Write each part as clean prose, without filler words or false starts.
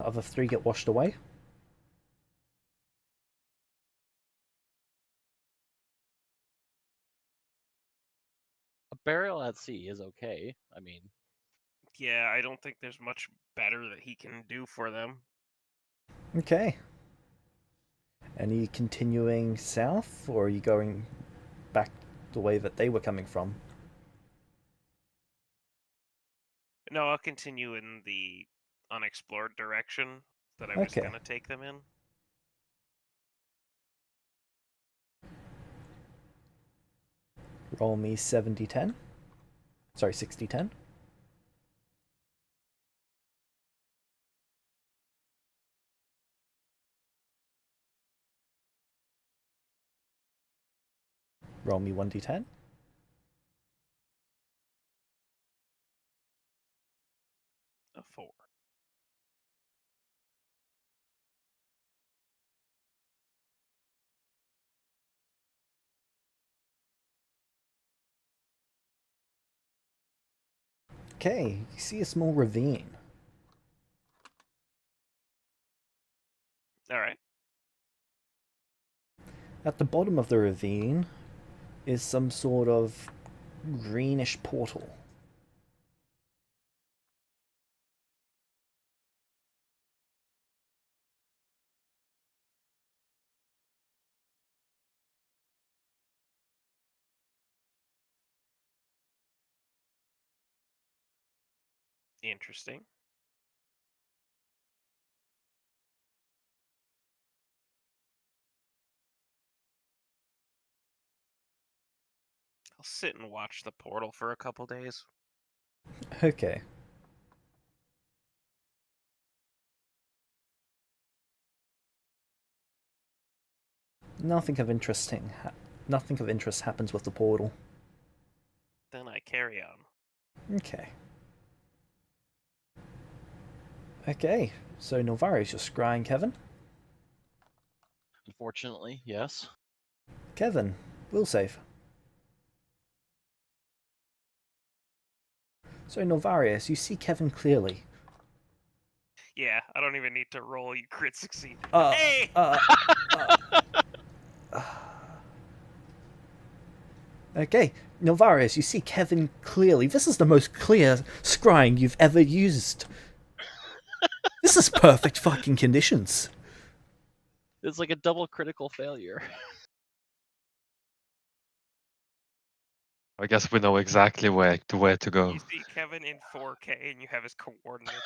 other three get washed away. A burial at sea is okay. I mean, Yeah, I don't think there's much better that he can do for them. Okay. And are you continuing south, or are you going back the way that they were coming from? No, I'll continue in the unexplored direction that I was Okay. going to take them in. Roll me 70-10. Sorry, 60-10. Roll me 1d10. A 4. Okay, you see a small ravine. All right. At the bottom of the ravine is some sort of greenish portal. Interesting. I'll sit and watch the portal for a couple days. Okay. Nothing of interesting. Nothing of interest happens with the portal. Then I carry on. Okay. Okay. So Nilvari's just scrying Kevin. unfortunately, yes. Kevin, will save. So Nilvarius, you see Kevin clearly. Yeah, I don't even need to roll. You crit succeed. Uh, Hey! uh, uh. Okay, Nilvarius, you see Kevin clearly. This is the most clear scrying you've ever used. This is perfect fucking conditions. It's like a double critical failure. I guess we know exactly where to go. You see Kevin in 4K and you have his coordinates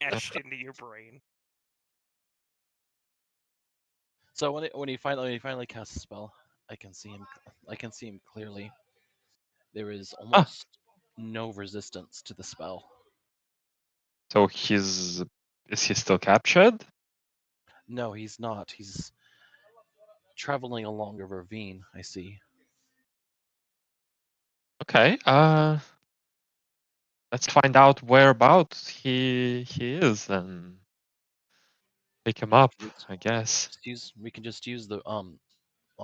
etched into your brain. So when he finally casts a spell, I can see him. I can see him clearly. There is Ah, almost no resistance to the spell. so is he still captured? No, he's not. He's traveling along a ravine. I see. Okay. Let's find out whereabouts he is and pick him up. I guess. We can just use the Well,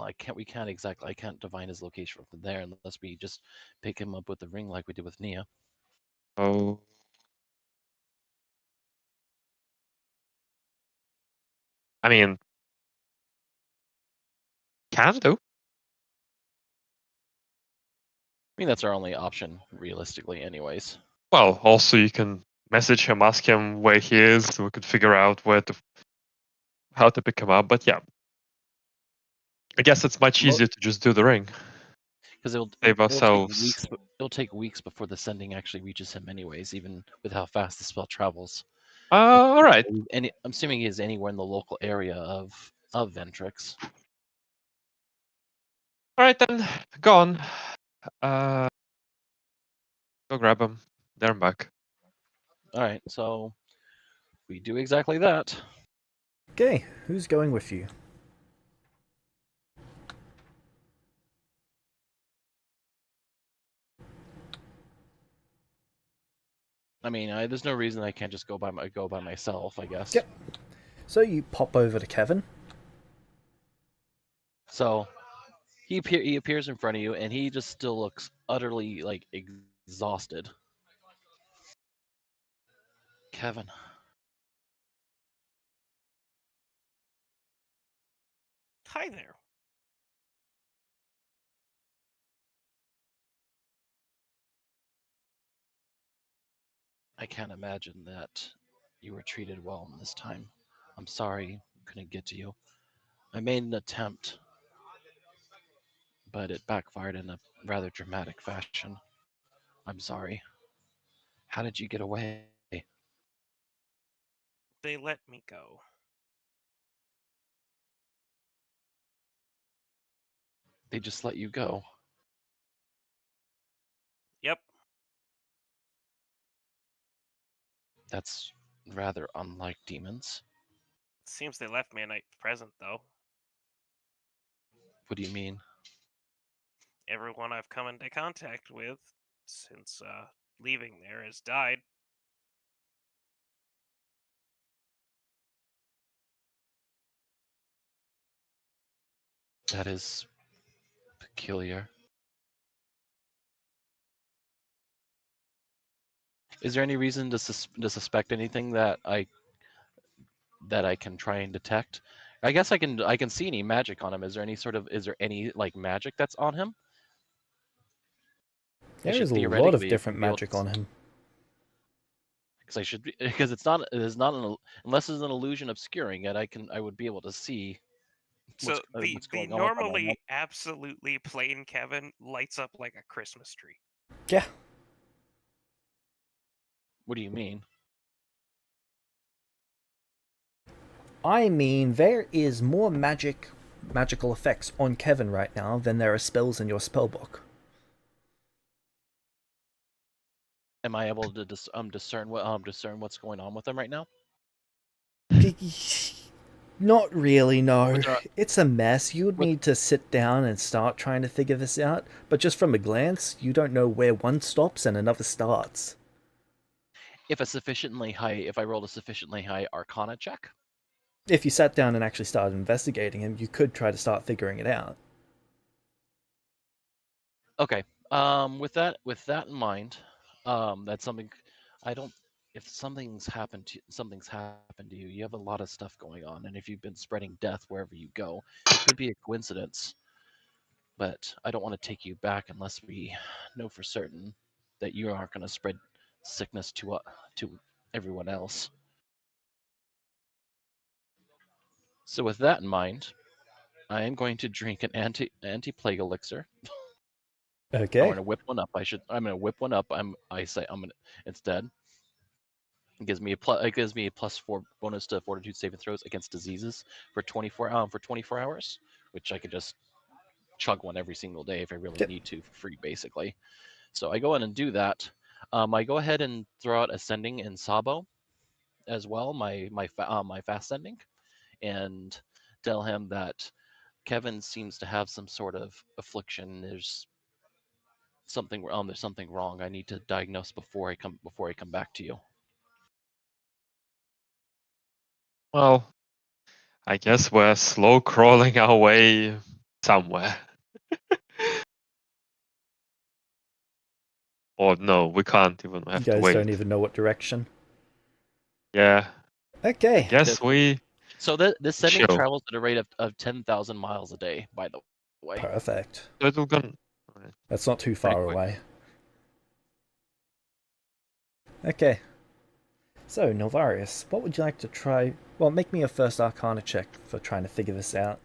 I can't. We can't exactly. I can't divine his location from there unless we just pick him up with the ring like we did with Nia. Oh, I mean, can do. I mean, that's our only option, realistically, anyways. Well, also you can message him, ask him where he is, so we could figure out how to pick him up. But yeah, I guess it's much easier to just do the ring. Because Save it'll take ourselves. weeks. It'll take weeks before the sending actually reaches him, anyways. Even with how fast the spell travels. All right. I'm assuming he is anywhere in the local area of Ventrix. All right then. Go on. Uh, go grab him. There and back. All right, so we do exactly that. Okay, who's going with you? I mean, there's no reason I can't just go by myself. I guess. Yep. So you pop over to Kevin. So he appears in front of you, and he just still looks utterly like exhausted. Kevin, Hi there. I can't imagine that you were treated well in this time. I'm sorry I couldn't get to you. I made an attempt, but it backfired in a rather dramatic fashion. I'm sorry. How did you get away? They let me go. They just let you go. Yep. That's rather unlike demons. Seems they left me a night present, though. What do you mean? Everyone I've come into contact with since leaving there has died. That is peculiar. Is there any reason to suspect anything that I can try and detect? I guess I can see any magic on him. Is there any like magic that's on him? There is a lot of different be able magic to, on him. because it is not unless it's an illusion obscuring it. I would be able to see So what's the going on with him right now. normally absolutely plain Kevin lights up like a Christmas tree. Yeah. What do you mean? I mean, there is more magical effects on Kevin right now than there are spells in your spellbook. Am I able to discern what's going on with him right now? Not really, no. But there are- It's a mess. You would But- need to sit down and start trying to figure this out, but just from a glance, you don't know where one stops and another starts. If I rolled a sufficiently high Arcana check, If you sat down and actually started investigating him, you could try to start figuring it out. okay. With that in mind, that's something I don't. If something's happened to you, you have a lot of stuff going on, and if you've been spreading death wherever you go, it could be a coincidence. But I don't want to take you back unless we know for certain that you aren't going to spread sickness to everyone else. So with that in mind, I am going to drink an anti-plague elixir. Okay. I'm gonna whip one up. I'm gonna whip one up. I'm gonna instead. It gives me a +4 bonus to fortitude saving throws against diseases for 24 hours, which I could just chug one every single day if I really Yep. need to for free, basically. So I go in and do that. I go ahead and throw out ascending and Sabo as well, my fast sending, and tell him that Kevin seems to have some sort of affliction. There's something wrong. I need to diagnose before I come back to you. Well, I guess we're slow crawling our way somewhere. Or no, we can't even. We You have to guys wait. don't even know what direction. Yeah. Okay. Guess we. So this sending Chill. travels at a rate of 10,000 miles a day, by the way. Perfect. It'll go. That's not too Pretty far quick. away. Okay. So, Nilvarius, what would you like to try? Well, make me a first Arcana check for trying to figure this out.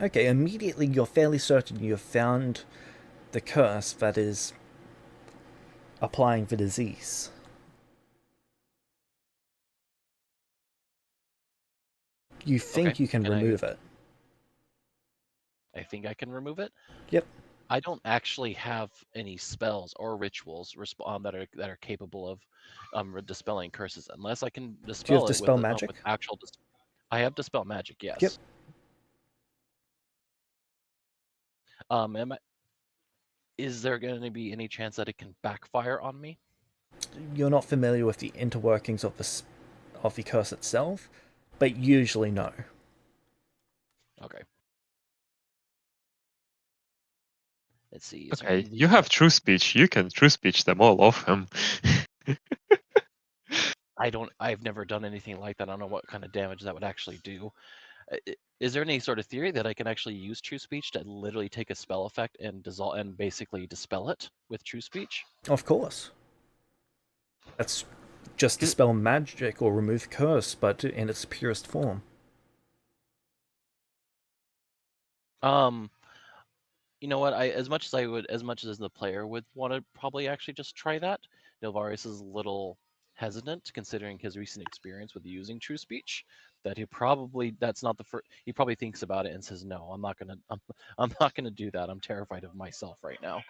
Okay, immediately you're fairly certain you have found the curse that is applying the disease. You think Okay, you can remove it. I think I can remove it. Yep. I don't actually have any spells or rituals that are capable of dispelling curses, unless I can dispel it Dispel with magic? with actual. I have dispel magic, yes. Yep. Is there going to be any chance that it can backfire on me? You're not familiar with the interworkings of the curse itself, but usually no. Okay. Let's see. Okay, you have true speech. You can true speech them all off him. I've never done anything like that. I don't know what kind of damage that would actually do. Is there any sort of theory that I can actually use True Speech to literally take a spell effect and dissolve and basically dispel it with True Speech? Of course. That's just dispel magic or remove curse, but in its purest form. You know what? As much as the player would want to probably actually just try that, Nilvaris is a little hesitant considering his recent experience with using True Speech. That that's not the first. He probably thinks about it and says, "No, I'm not gonna. I'm not gonna do that. I'm terrified of myself right now."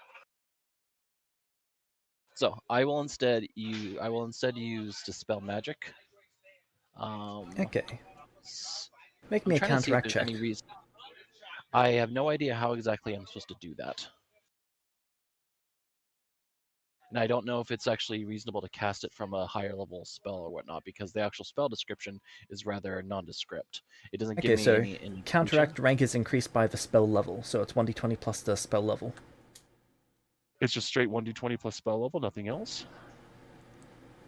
So I will instead use Dispel Magic. Okay. s- Make I'm me a trying to see if counteract there's check. any reason. I have no idea how exactly I'm supposed to do that. And I don't know if it's actually reasonable to cast it from a higher level spell or whatnot, because the actual spell description is rather nondescript. It doesn't give Okay, me so any indication. counteract rank is increased by the spell level, so it's 1d20 plus the spell level. It's just straight 1d20 plus spell level, nothing else?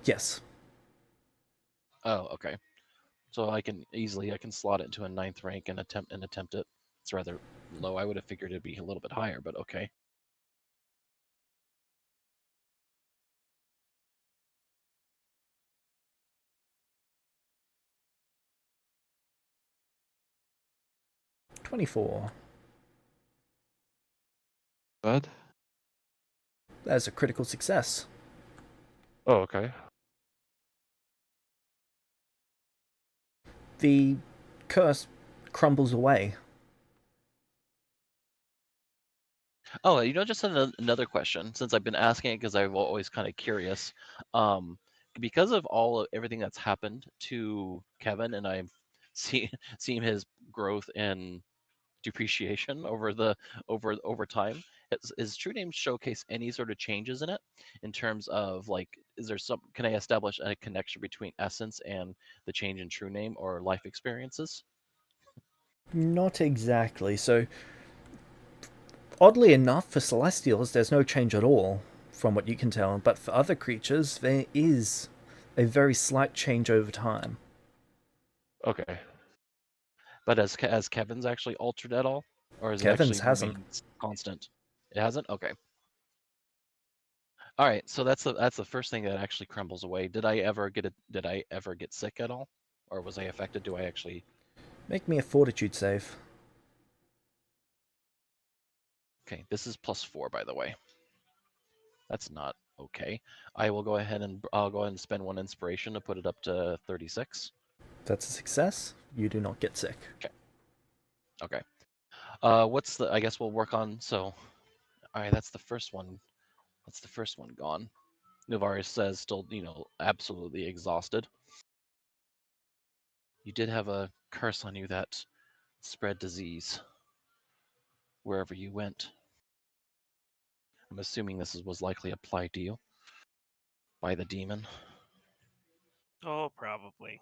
Yes. Oh, okay. So I can slot it into a 9th rank and attempt it. It's rather low. I would have figured it'd be a little bit higher, but okay. $24. Bad. That's a critical success. Oh, okay. The curse crumbles away. Oh, just another question, since I've been asking it because I'm always kind of curious. Because of everything that's happened to Kevin, and I've seen his growth and depreciation over time. Is True Name showcase any sort of changes in it in terms of can I establish a connection between essence and the change in True Name or life experiences? Not exactly. So, oddly enough, for Celestials, there's no change at all, from what you can tell. But for other creatures, there is a very slight change over time. Okay. But as Kevin's actually altered at all, or is it Kevin's actually hasn't. remained constant? It hasn't. Okay. All right. So that's the first thing that actually crumbles away. Did I ever get sick at all, or was I affected? Do I actually? Make me a fortitude save. Okay, this is +4, by the way. That's not okay. I'll go ahead and spend 1 inspiration to put it up to 36. That's a success. You do not get sick. Okay. I guess we'll work on. So, all right, that's the first one. That's the first one gone. Navaris says, still, absolutely exhausted. You did have a curse on you that spread disease wherever you went. I'm assuming this was likely applied to you by the demon. Oh, probably.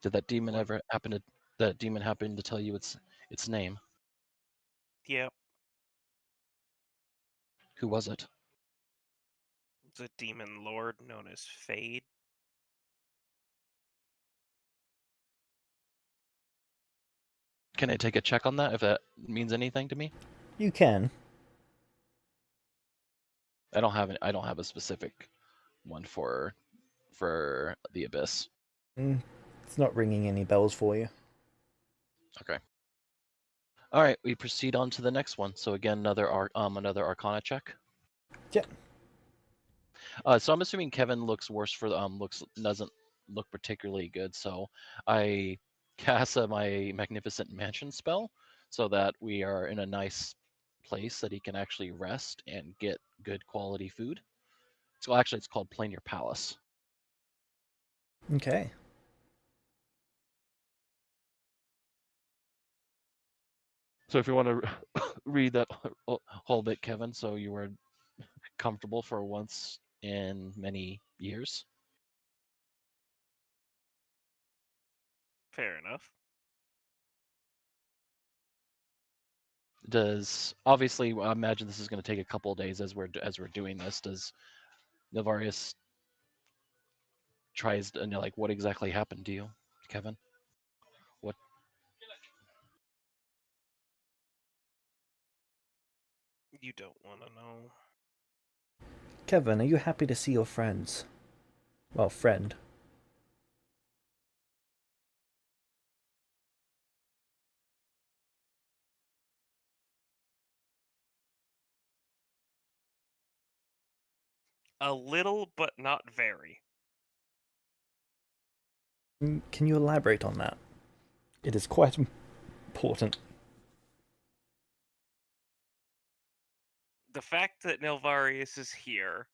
Did that demon happen to tell you its name? Yep. Who was it? It's a demon lord known as Fade. Can I take a check on that if that means anything to me? You can. I don't have a specific one for the abyss. It's not ringing any bells for you. Okay. All right, we proceed on to the next one. So again, another Arcana check. Yep. So I'm assuming Kevin looks worse doesn't look particularly good. So I cast my Magnificent Mansion spell so that we are in a nice place that he can actually rest and get good quality food. So actually, it's called Plain-Your Palace. Okay. So if you want to read that whole bit, Kevin, so you were comfortable for once in many years. Fair enough. Does obviously I imagine this is going to take a couple of days as we're doing this. Does Navarius tries to, like, what exactly happened to you, Kevin? What? You don't want to know. Kevin, are you happy to see your friends? Well, friend. A little, but not very. Can you elaborate on that? It is quite important. The fact that Nilvarius is here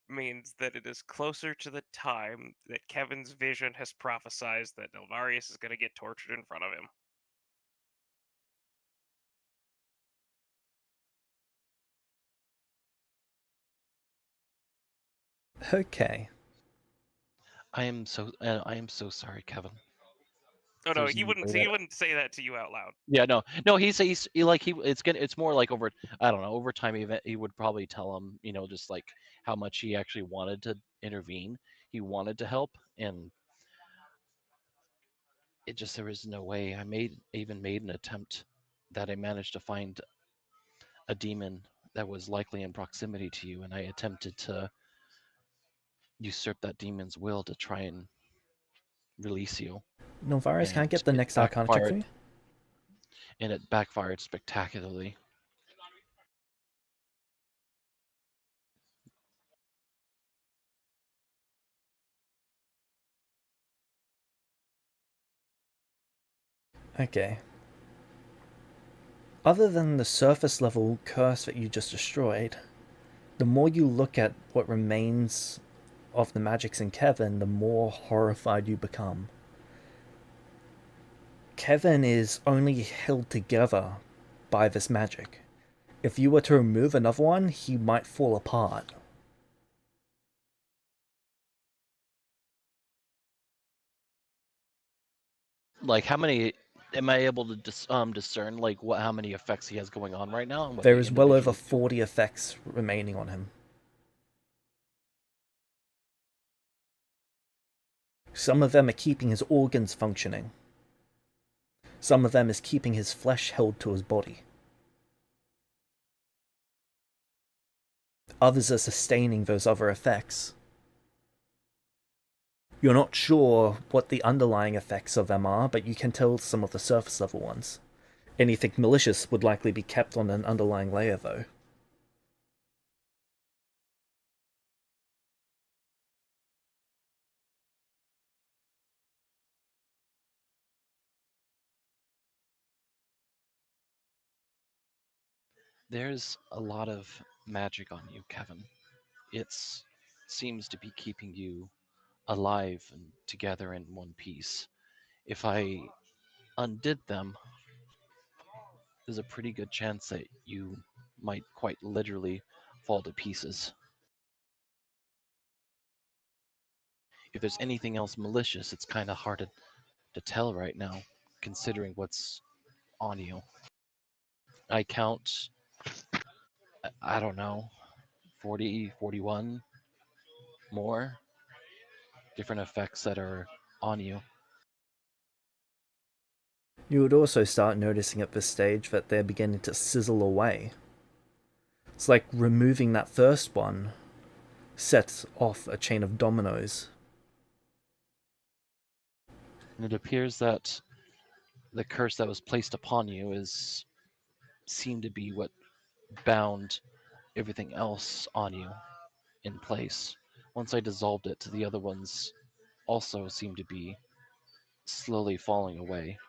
means that it is closer to the time that Kevin's vision has prophesized that Nilvarius is going to get tortured in front of him. Okay. I am so sorry, Kevin. Oh no, There's he no wouldn't. way He that- wouldn't say that to you out loud. Yeah, no. It's more like I don't know, over time. He would probably tell him, just like how much he actually wanted to intervene. He wanted to help, and there was no way. I even made an attempt that I managed to find a demon that was likely in proximity to you, and I attempted to usurp that demon's will to try and release you, Nilvaris, can I and get the it next Arcana check for backfired. you? And it backfired spectacularly. Okay. Other than the surface level curse that you just destroyed, the more you look at what remains of the magics in Kevin, the more horrified you become. Kevin is only held together by this magic. If you were to remove another one, he might fall apart. Like, how many am I able to discern? Like, how many effects he has going on right now, and what There they is well over individually do? 40 effects remaining on him. Some of them are keeping his organs functioning. Some of them is keeping his flesh held to his body. Others are sustaining those other effects. You're not sure what the underlying effects of them are, but you can tell some of the surface level ones. Anything malicious would likely be kept on an underlying layer, though. There's a lot of magic on you, Kevin. It seems to be keeping you alive and together in one piece. If I undid them, there's a pretty good chance that you might quite literally fall to pieces. If there's anything else malicious, it's kind of hard to tell right now, considering what's on you. I count, I don't know, 40, 41 more different effects that are on you. You would also start noticing at this stage that they're beginning to sizzle away. It's like removing that first one sets off a chain of dominoes. And it appears that the curse that was placed upon you seemed to be what bound everything else on you in place. Once I dissolved it, the other ones also seemed to be slowly falling away.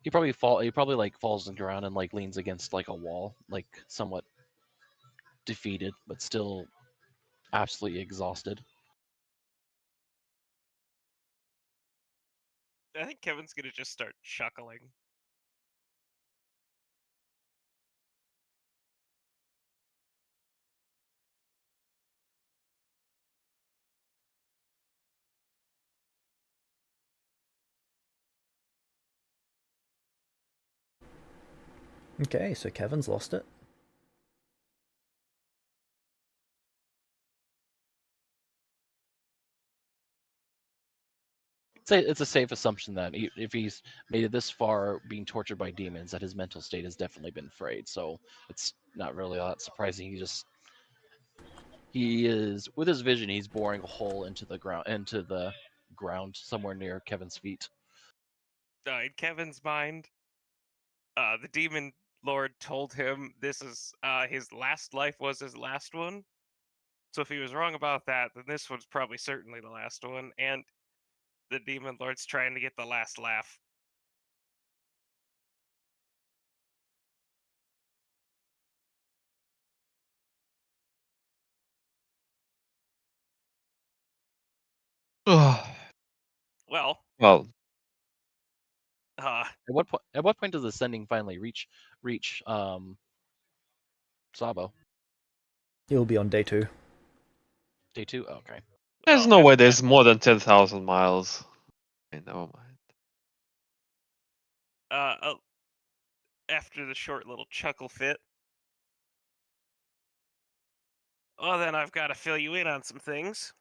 He probably like falls on the ground and like leans against like a wall, like somewhat defeated, but still absolutely exhausted. I think Kevin's gonna just start chuckling. Okay, so Kevin's lost it. It's a safe assumption that if he's made it this far being tortured by demons, that his mental state has definitely been frayed. So it's not really that surprising. He is with his vision. He's boring a hole into the ground somewhere near Kevin's feet. In Kevin's mind, the demon lord told him this is his last life was his last one. So if he was wrong about that, then this one's probably certainly the last one, and the demon lord's trying to get the last laugh. Well, Well, uh, At what point does the sending finally reach Sabo? He'll be on day 2. Day 2? Oh, okay. there's well, no way there's more than 10,000 miles. Okay, never mind. after the short little chuckle fit. Well, then I've got to fill you in on some things.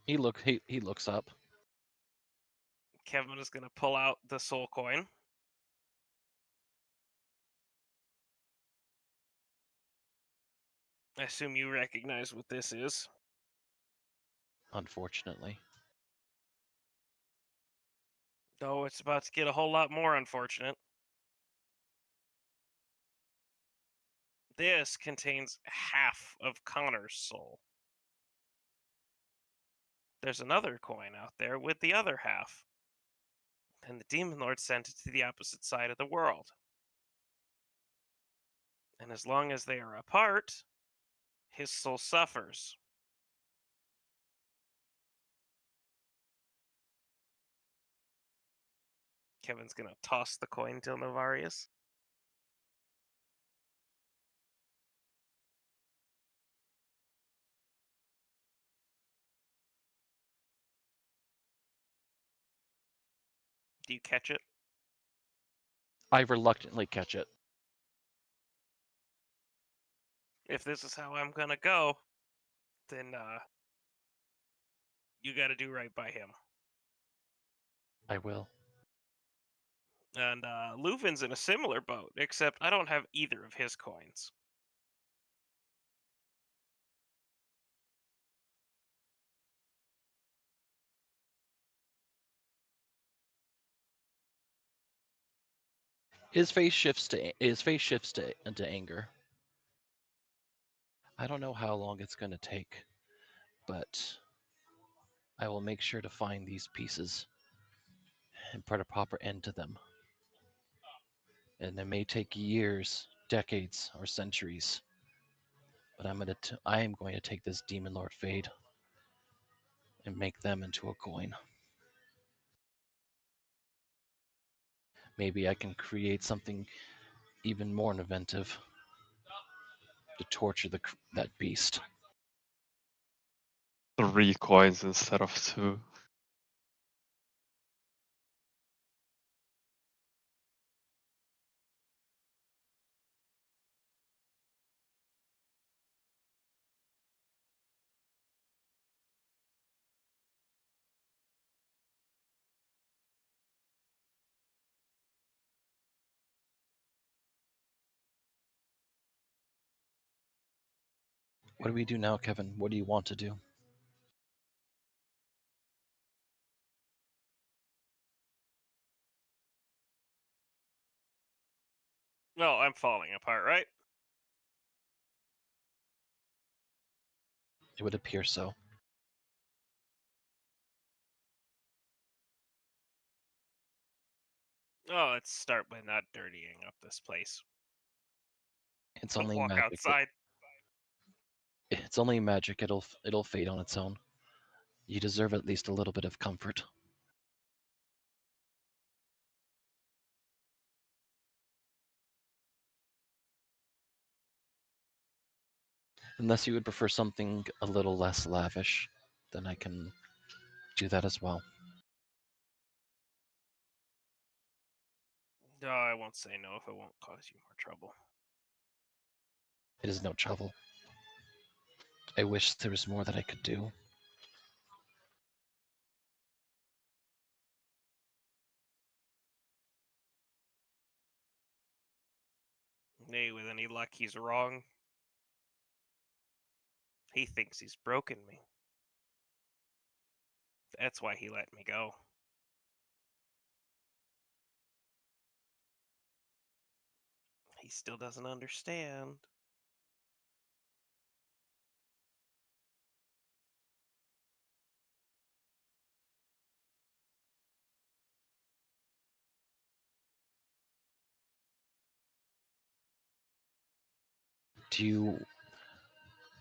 He looks up. Kevin is going to pull out the soul coin. I assume you recognize what this is. Unfortunately, Oh, it's about to get a whole lot more unfortunate. This contains half of Connor's soul. There's another coin out there with the other half. And the Demon Lord sent it to the opposite side of the world. And as long as they are apart, his soul suffers. Kevin's gonna toss the coin to Navarius. Do you catch it? I reluctantly catch it. If this is how I'm gonna go, then you gotta do right by him. I will. And Leuven's in a similar boat, except I don't have either of his coins. His face shifts into anger. I don't know how long it's going to take, but I will make sure to find these pieces and put a proper end to them. And it may take years, decades, or centuries, but I am going to take this Demon Lord Fade and make them into a coin. Maybe I can create something even more inventive to torture that beast. 3 coins instead of 2. What do we do now, Kevin? What do you want to do? Well, I'm falling apart, right? It would appear so. Oh, let's start by not dirtying up this place. It's only Walk magic. outside. It's only magic. It'll fade on its own. You deserve at least a little bit of comfort. Unless you would prefer something a little less lavish, then I can do that as well. No, I won't say no if it won't cause you more trouble. It is no trouble. I wish there was more that I could do. Nay, with any luck, he's wrong. He thinks he's broken me. That's why he let me go. He still doesn't understand. Do you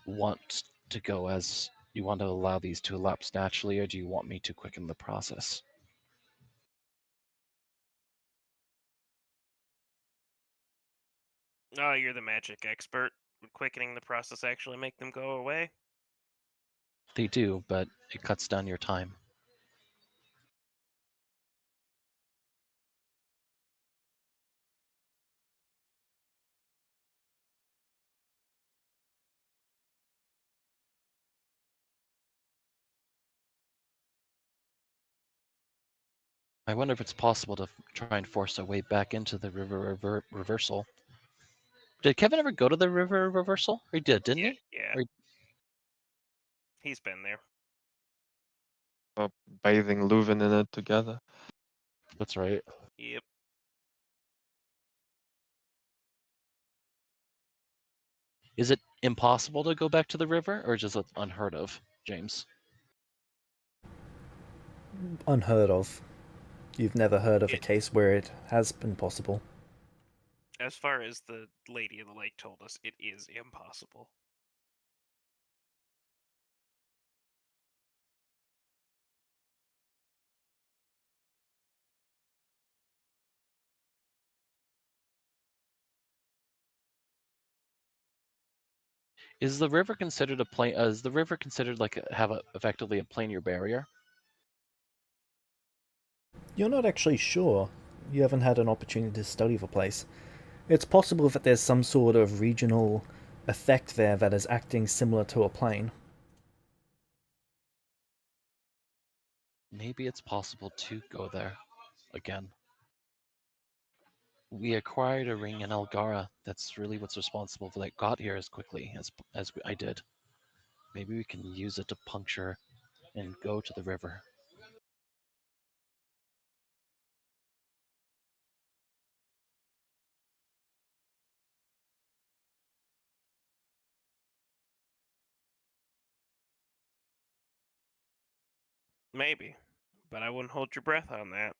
want to go as you want to allow these to elapse naturally, or do you want me to quicken the process? Oh, you're the magic expert. Would quickening the process actually make them go away? They do, but it cuts down your time. I wonder if it's possible to try and force our way back into the river reversal. Did Kevin ever go to the river reversal? He did, didn't Yeah, he? yeah. Or- He's been there. Bathing Leuven in it together. That's right. Yep. Is it impossible to go back to the river, or just unheard of, James? Unheard of. You've never heard of a It- case where it has been possible. As far as the Lady of the Lake told us, it is impossible. Is the river considered a plane? Is the river considered like effectively a planar barrier? You're not actually sure. You haven't had an opportunity to study the place. It's possible that there's some sort of regional effect there that is acting similar to a plane. Maybe it's possible to go there again. We acquired a ring in Algara. That's really what's responsible for that got here as quickly as I did. Maybe we can use it to puncture and go to the river. Maybe. But I wouldn't hold your breath on that.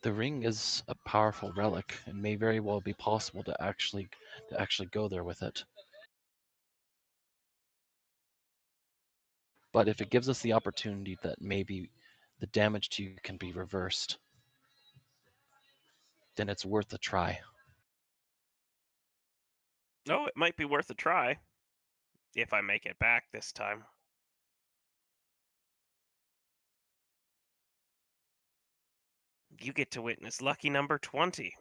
The ring is a powerful relic. It may very well be possible to actually go there with it. But if it gives us the opportunity that maybe the damage to you can be reversed, then it's worth a try. No, it might be worth a try. If I make it back this time. You get to witness lucky number 20.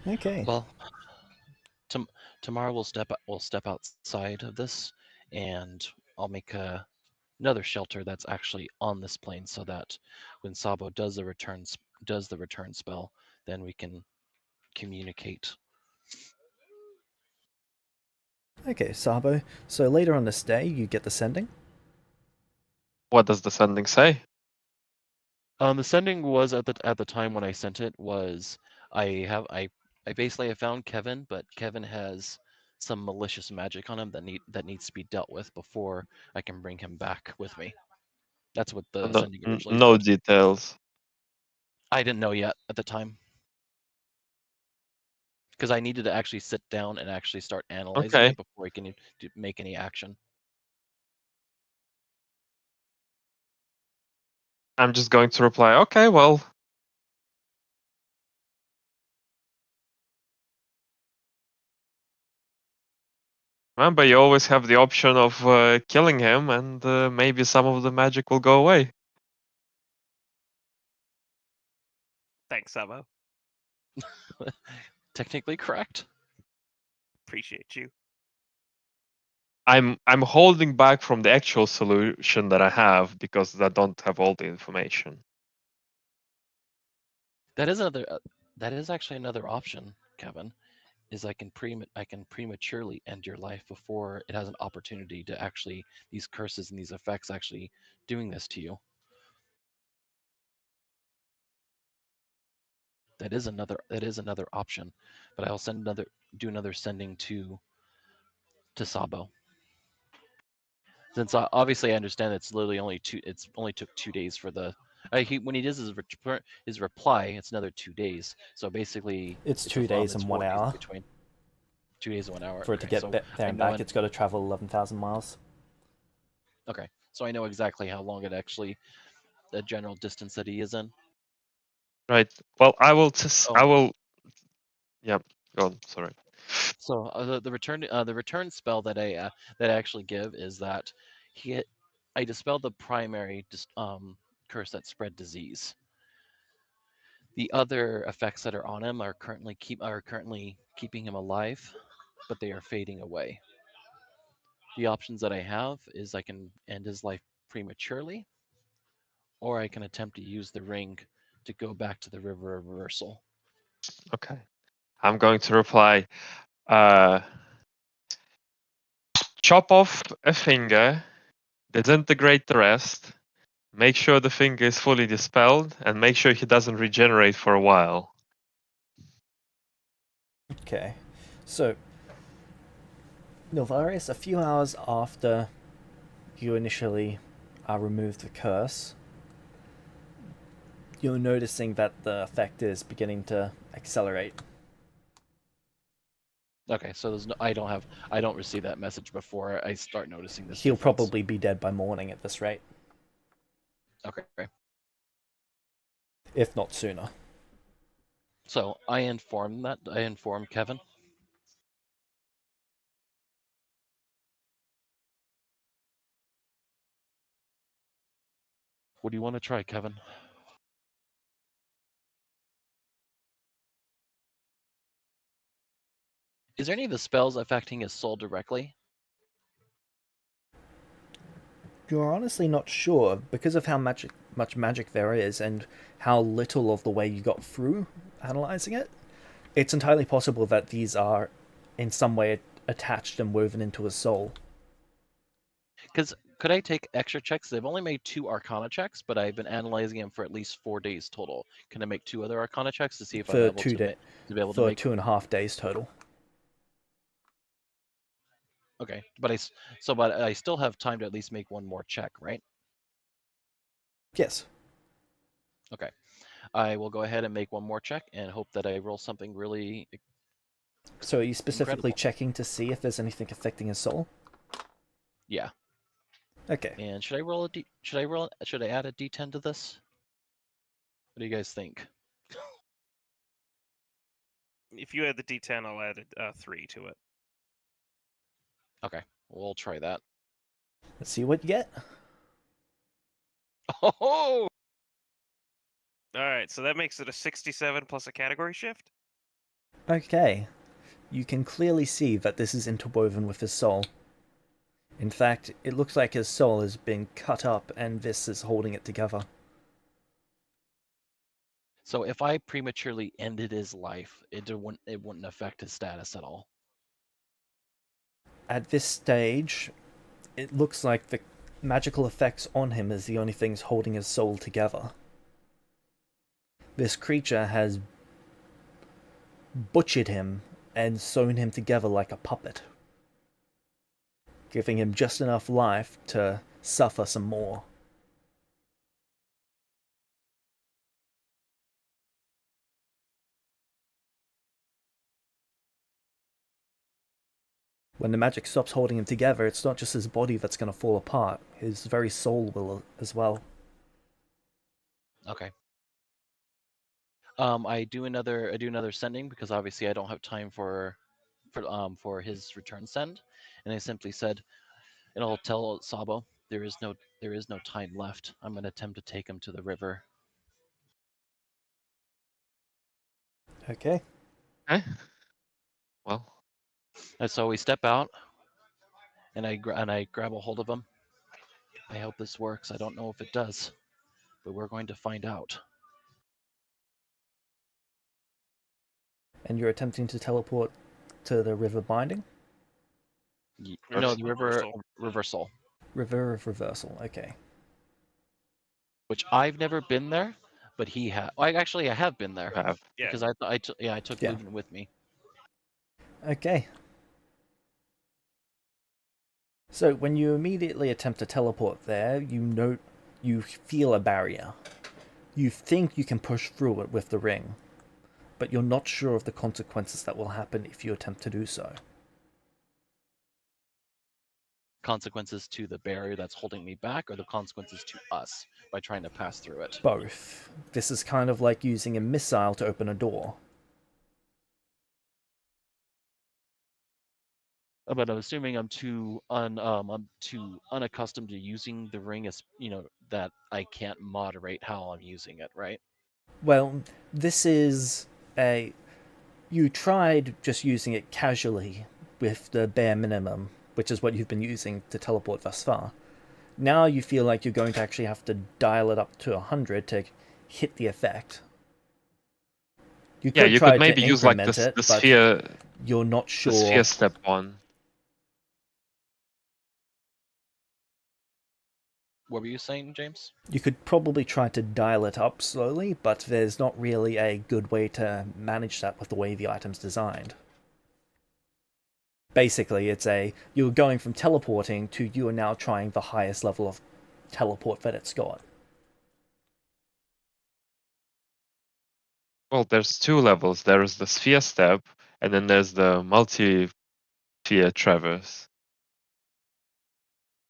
Okay. Well, tomorrow we'll step outside of this, and I'll make another shelter that's actually on this plane, so that when Sabo does the return spell, then we can communicate. Okay, Sabo. So later on this day, you get the sending. What does the sending say? The sending was at the time when I sent it was I basically I found Kevin, but Kevin has some malicious magic on him that needs to be dealt with before I can bring him back with me. That's what the No, sending originally no said. details. I didn't know yet at the time because I needed to actually sit down and actually start analyzing Okay. it before I can make any action. I'm just going to reply, okay, well, Remember, you always have the option of killing him, and maybe some of the magic will go away. Thanks, Sabo. Technically correct. Appreciate you. I'm holding back from the actual solution that I have because I don't have all the information. That is another. That is actually another option, Kevin. Is I can prematurely end your life before it has an opportunity to actually these curses and these effects actually doing this to you. That is another option, but I'll do another sending to Sabo. Since obviously I understand it's literally only two. It's only took 2 days for the. When he does his reply, it's another 2 days. So basically, It's a 2 days it's and 1 4 days in hour. between. 2 days and 1 hour. For it to Okay, get so there I and know. back, it's got to travel 11,000 miles. Okay, so I know exactly how long it actually, the general distance that he is in. Right. Well, I will just. I Oh. will. Yeah. Go on. Sorry. So the return spell that I actually give is that I dispel the primary curse that spread disease. The other effects that are on him are currently keeping him alive, but they are fading away. The options that I have is I can end his life prematurely, or I can attempt to use the ring to go back to the river of reversal. Okay. I'm going to reply. Chop off a finger, disintegrate the rest, make sure the finger is fully dispelled, and make sure he doesn't regenerate for a while. Okay. So, Nilvarius, a few hours after you initially removed the curse, you're noticing that the effect is beginning to accelerate. Okay, so I don't receive that message before I start noticing this. He'll difference. probably be dead by morning at this rate. Okay. If not sooner. So I inform Kevin. What do you want to try, Kevin? Is there any of the spells affecting his soul directly? You're honestly not sure because of how much magic there is and how little of the way you got through analyzing it. It's entirely possible that these are in some way attached and woven into his soul. Because could I take extra checks? They've only made 2 Arcana checks, but I've been analyzing them for at least 4 days total. Can I make 2 other Arcana checks to see if I'm For able to be able to for make? 2.5 days total. Okay, but I still have time to at least make one more check, right? Yes. Okay, I will go ahead and make one more check and hope that I roll something really. So are you specifically incredible. checking to see if there's anything affecting his soul? Yeah. Okay. And should I add a D10 to this? What do you guys think? If you add the D10, I'll add a 3 to it. Okay, we'll try that. Let's see what you get. Oh! All right, so that makes it a 67 plus a category shift. Okay. You can clearly see that this is interwoven with his soul. In fact, it looks like his soul has been cut up and this is holding it together. So if I prematurely ended his life, it wouldn't affect his status at all. At this stage, it looks like the magical effects on him is the only things holding his soul together. This creature has butchered him and sewn him together like a puppet, giving him just enough life to suffer some more. When the magic stops holding him together, it's not just his body that's going to fall apart, his very soul will as well. Okay. I do another sending because obviously I don't have time for his return send, and I simply said, and I'll tell Sabo, there is no time left. I'm going to attempt to take him to the river. Okay. Okay. Well, And so we step out, and I grab a hold of him. I hope this works. I don't know if it does, but we're going to find out. And you're attempting to teleport to the river binding? No, the river Reversal. reversal, River of Reversal, okay. which I've never been there, but he had. I have been there you have. Yeah. because I took Yeah. Leuven with me. Okay. So when you immediately attempt to teleport there, you feel a barrier. You think you can push through it with the ring, but you're not sure of the consequences that will happen if you attempt to do so. Consequences to the barrier that's holding me back, or the consequences to us by trying to pass through it. Both. This is kind of like using a missile to open a door. But I'm assuming I'm too unaccustomed to using the ring, as that I can't moderate how I'm using it, right? Well, this is a... You tried just using it casually with the bare minimum, which is what you've been using to teleport thus far. Now you feel like you're going to actually have to dial it up to 100 to hit the effect. You Yeah, could you try could maybe to use like increment it, the but sphere, you're not the sure. sphere step one. What were you saying, James? You could probably try to dial it up slowly, but there's not really a good way to manage that with the way the item's designed. Basically, you're going from teleporting to you are now trying the highest level of teleport that it's got. Well, there's two levels. There's the sphere step, and then there's the multi-sphere traverse.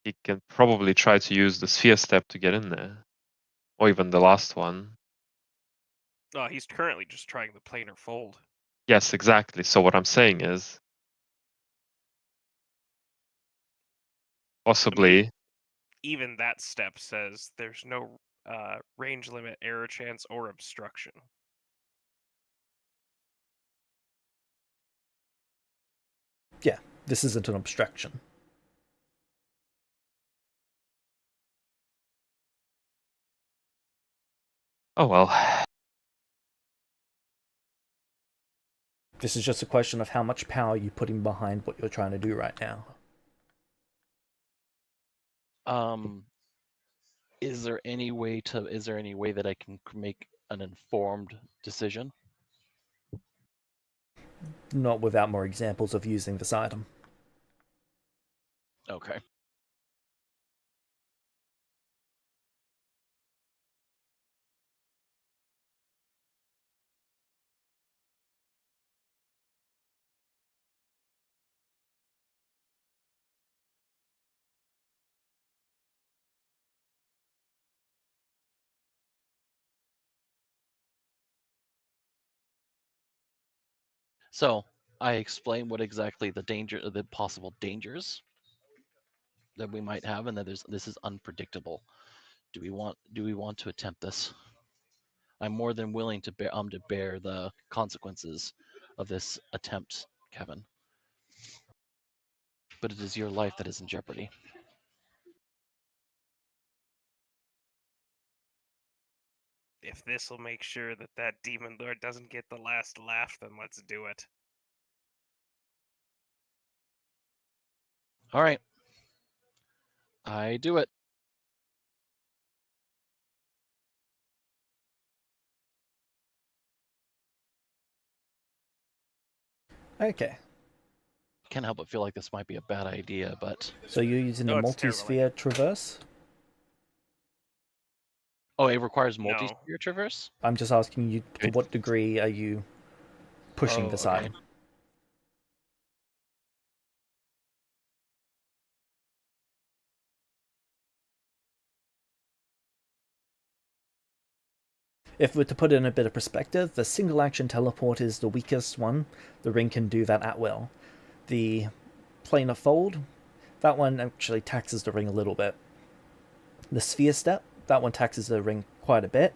He can probably try to use the sphere step to get in there, or even the last one. He's currently just trying the planar fold. Yes, exactly. So what I'm saying is, possibly, Even that step says there's no range limit, error chance, or obstruction. Yeah, this isn't an obstruction. oh well. This is just a question of how much power you're putting behind what you're trying to do right now. Is there any way that I can make an informed decision? Not without more examples of using this item. Okay. So I explain what exactly the possible dangers that we might have, and that this is unpredictable. Do we want to attempt this? I'm more than willing to bear the consequences of this attempt, Kevin. But it is your life that is in jeopardy. If this will make sure that that demon lord doesn't get the last laugh, then let's do it. All right. I do it. Okay, Can't help but feel like this might be a bad idea, but so you're using the No, it's a terrible multi-sphere traverse? oh, it requires No. multi-sphere traverse. I'm just asking you, to what degree are you pushing this okay. item? If we're to put it in a bit of perspective, the single action teleport is the weakest one. The ring can do that at will. The planar fold, that one actually taxes the ring a little bit. The sphere step, that one taxes the ring quite a bit,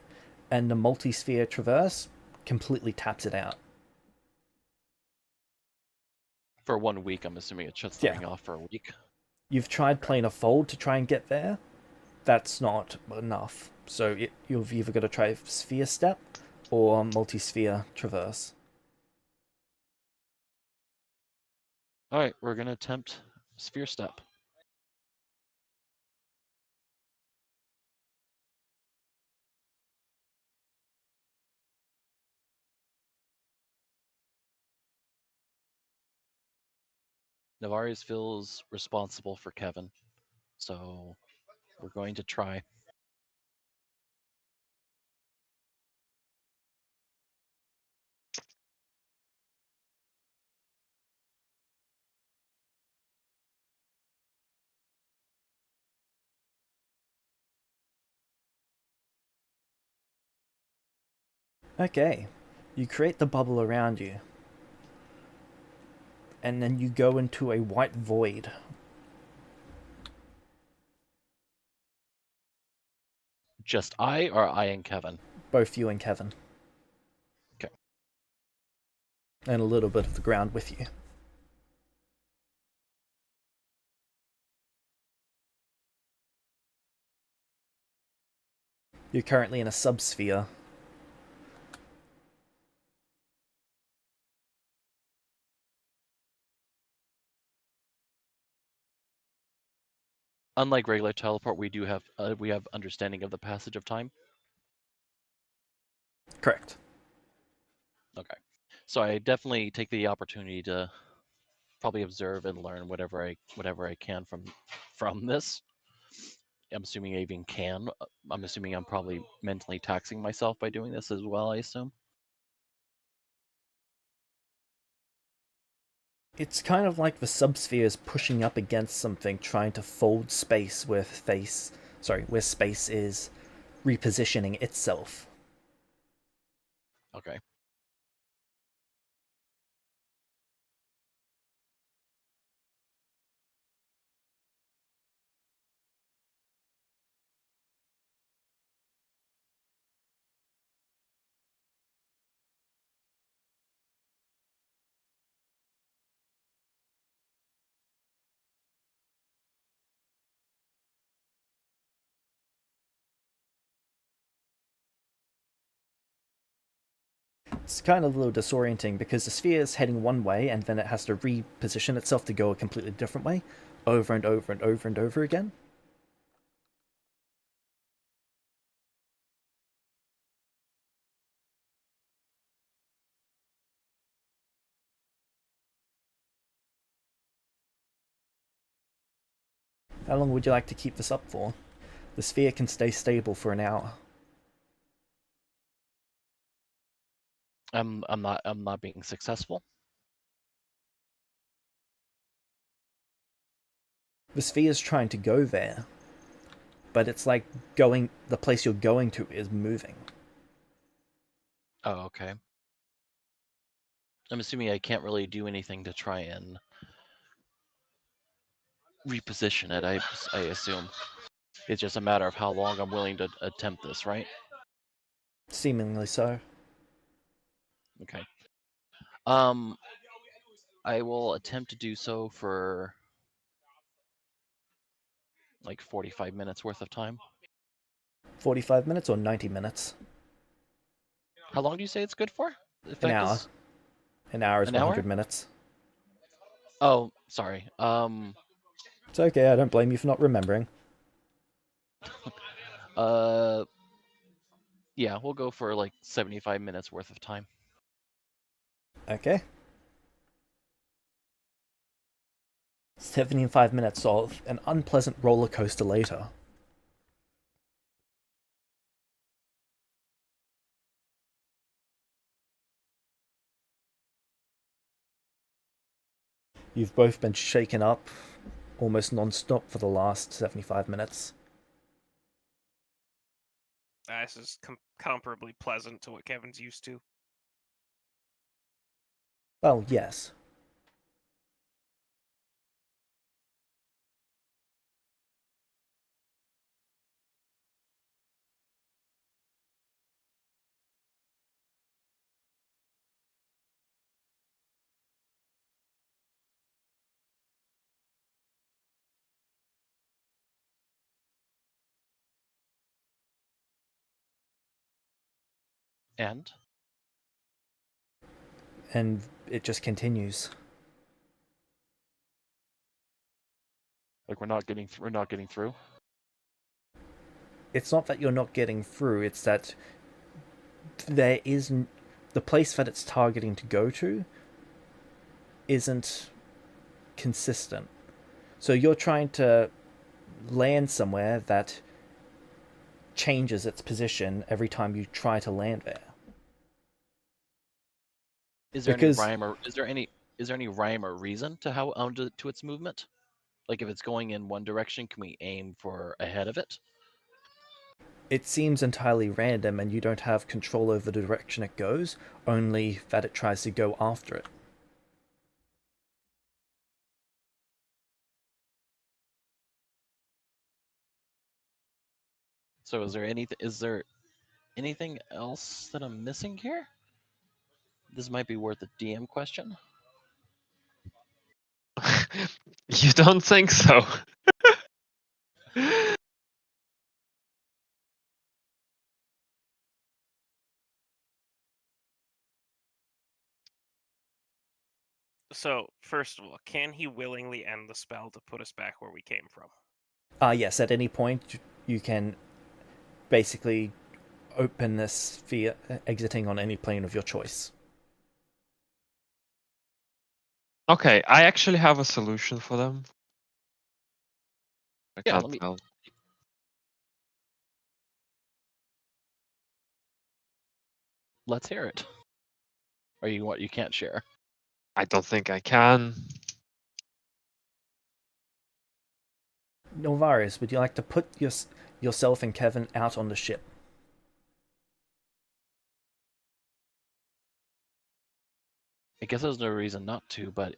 and the multi-sphere traverse completely taps it out. For 1 week, I'm assuming it shuts the Yeah. ring off for a week. You've tried planar fold to try and get there. That's not enough. So you've either got to try sphere step or multi-sphere traverse. All right, we're gonna attempt sphere step. Navarius feels responsible for Kevin, so we're going to try. Okay, you create the bubble around you, and then you go into a white void. Just I or I and Kevin? Both you and Kevin. Okay. And a little bit of the ground with you. You're currently in a subsphere. Unlike regular teleport, we have understanding of the passage of time. Correct. Okay, so I definitely take the opportunity to probably observe and learn whatever I can from this. I'm assuming I even can. I'm assuming I'm probably mentally taxing myself by doing this as well, I assume. It's kind of like the subsphere is pushing up against something, trying to fold space where where space is repositioning itself. Okay. It's kind of a little disorienting because the sphere is heading one way and then it has to reposition itself to go a completely different way over and over and over and over again. How long would you like to keep this up for? The sphere can stay stable for an hour. I'm not being successful. The sphere is trying to go there, but it's like the place you're going to is moving. Oh, okay. I'm assuming I can't really do anything to try and reposition it. I assume it's just a matter of how long I'm willing to attempt this, right? Seemingly so. Okay. I will attempt to do so for like 45 minutes worth of time. 45 minutes or 90 minutes? How long do you say it's good for? The An effect hour. is An hour is an 100 hour? minutes. Oh, sorry. It's okay, I don't blame you for not remembering. Uh, yeah, we'll go for like 75 minutes worth of time. Okay. 75 minutes of an unpleasant roller coaster later. You've both been shaken up almost non-stop for the last 75 minutes. This is comparably pleasant to what Kevin's used to. Well, yes. And And it just continues. Like we're not getting through. It's not that you're not getting through, it's that there isn't. The place that it's targeting to go to isn't consistent. So you're trying to land somewhere that changes its position every time you try to land there. is there Because any rhyme or reason to how to its movement? Like if it's going in one direction, can we aim for ahead of it? it seems entirely random and you don't have control over the direction it goes, only that it tries to go after it. So is there anything else that I'm missing here? This might be worth a DM question. You don't think so? So, first of all, can he willingly end the spell to put us back where we came from? Yes, at any point you can basically open this sphere, exiting on any plane of your choice. Okay, I actually have a solution for them. I Yeah, can't let me. tell. Let's hear it. Or you can't share. I don't think I can. Novaris, would you like to put yourself and Kevin out on the ship? I guess there's no reason not to, but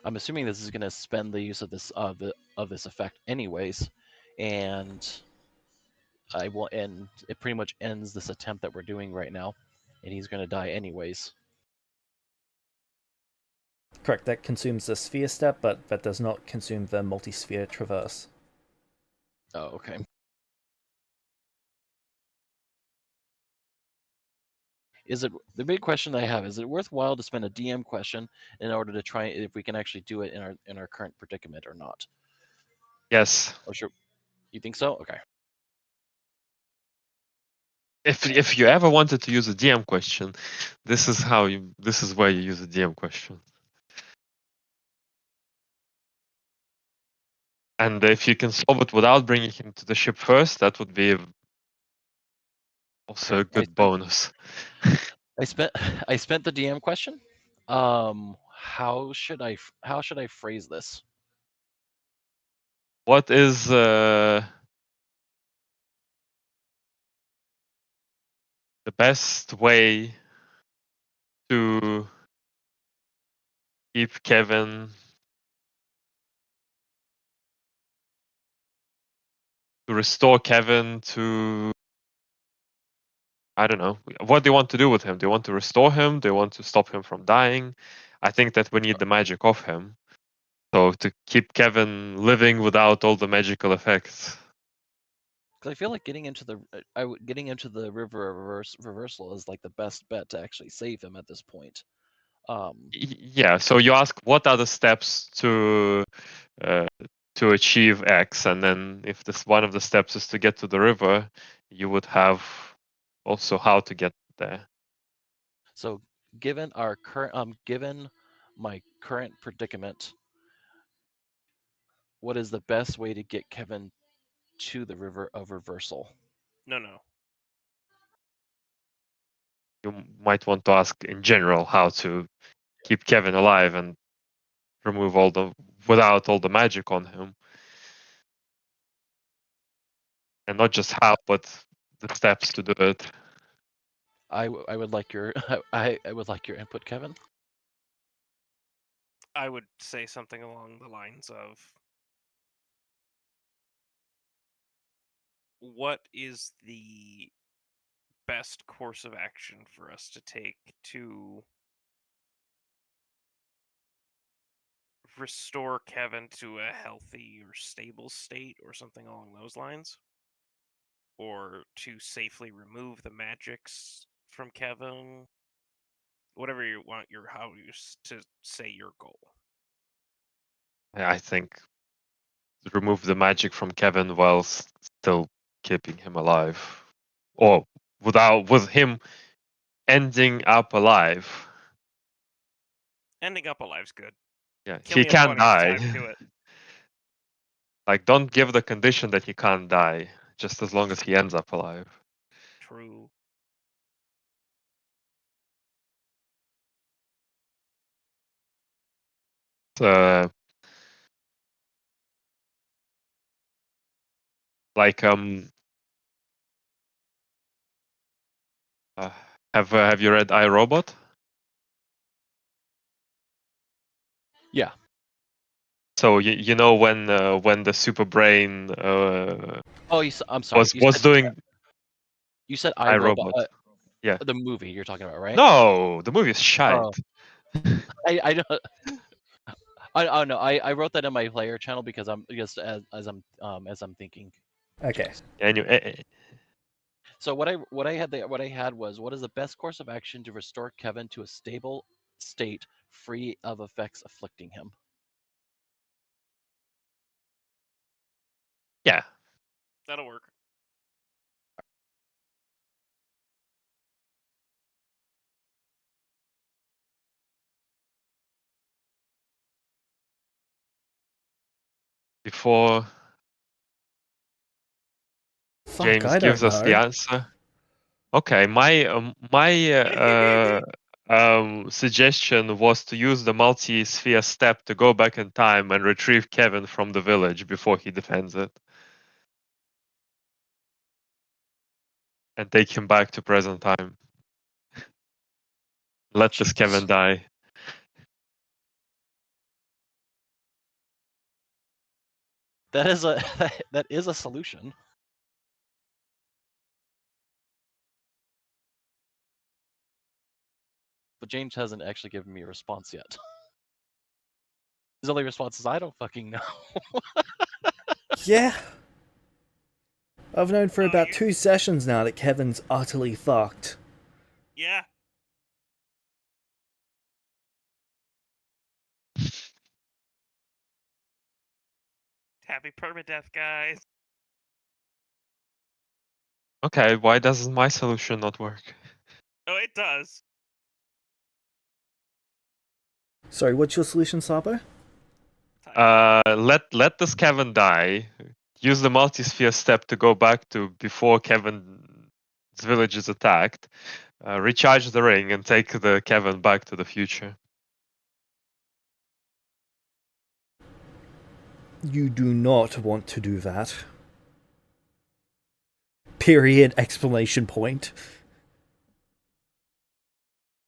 I'm assuming this is going to spend the use of this effect anyways, and it pretty much ends this attempt that we're doing right now, and he's going to die anyways. Correct, that consumes the sphere step, but that does not consume the multi-sphere traverse. Oh, okay. The big question I have is it worthwhile to spend a DM question in order to try if we can actually do it in our current predicament or not? Yes. Or sure, you think so? Okay. If you ever wanted to use a DM question, this is where you use a DM question. And if you can solve it without bringing him to the ship first, that would be also a good bonus. I spent I spent the DM question. How should I phrase this? What is the best way to keep Kevin to restore Kevin to, I don't know, what do you want to do with him? Do you want to restore him? Do you want to stop him from dying? I think that we need the magic off him. So to keep Kevin living without all the magical effects. Because I feel like getting into the river reversal is like the best bet to actually save him at this point. Yeah, so you ask what are the steps to achieve X, and then if this one of the steps is to get to the river, you would have also how to get there. So given my current predicament, what is the best way to get Kevin to the river of reversal? No. You might want to ask in general how to keep Kevin alive and remove without all the magic on him. And not just how, but the steps to do it. I would like your I would like your input, Kevin. I would say something along the lines of, what is the best course of action for us to take to restore Kevin to a healthy or stable state or something along those lines? Or to safely remove the magics from Kevin. Whatever you want to say your goal. I think remove the magic from Kevin while still keeping him alive, or with him ending up alive. Ending up alive's good. Yeah, he Killing him can't one at a die. time, do it. Like, don't give the condition that he can't die, just as long as he ends up alive. True. Uh, like have you read iRobot? Yeah. So you know when the super brain Oh, I'm sorry. was doing You said iRobot. iRobot. Yeah. The movie you're talking about, right? No, the movie is shite. Oh. I don't. I know. I wrote that in my player channel because I'm just as I'm thinking. Okay. Jeez. Anyway, So what I had was, what is the best course of action to restore Kevin to a stable state free of effects afflicting him? yeah. That'll work. Before Fuck, James I don't gives us the know. answer. Okay, my suggestion was to use the multi-sphere step to go back in time and retrieve Kevin from the village before he defends it, and take him back to present time. Let this Kevin die. That is a that is a solution. But James hasn't actually given me a response yet. His only response is, I don't fucking know. Yeah. I've known for about you- 2 sessions now that Kevin's utterly fucked. Yeah. Happy permadeath, guys. Okay, why doesn't my solution not work? Oh, it does. Sorry, what's your solution, Sabo? Let this Kevin die. Use the multi-sphere step to go back to before Kevin's village is attacked. Recharge the ring and take the Kevin back to the future. You do not want to do that. Period, exclamation point.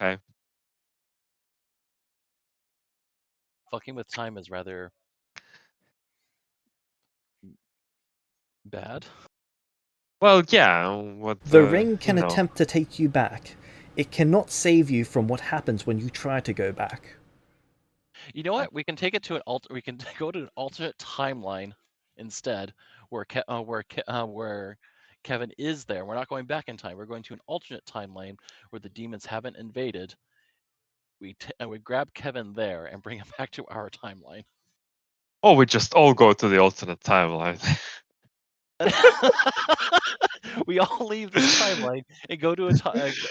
Okay. Fucking with time is rather bad. Well, yeah. What The ring can you know. attempt to take you back. It cannot save you from what happens when you try to go back. You know what? We can take it to we can go to an alternate timeline instead, where where Kevin is there. We're not going back in time. We're going to an alternate timeline where the demons haven't invaded. We grab Kevin there and bring him back to our timeline. Or we just all go to the alternate timeline. We all leave this timeline and go to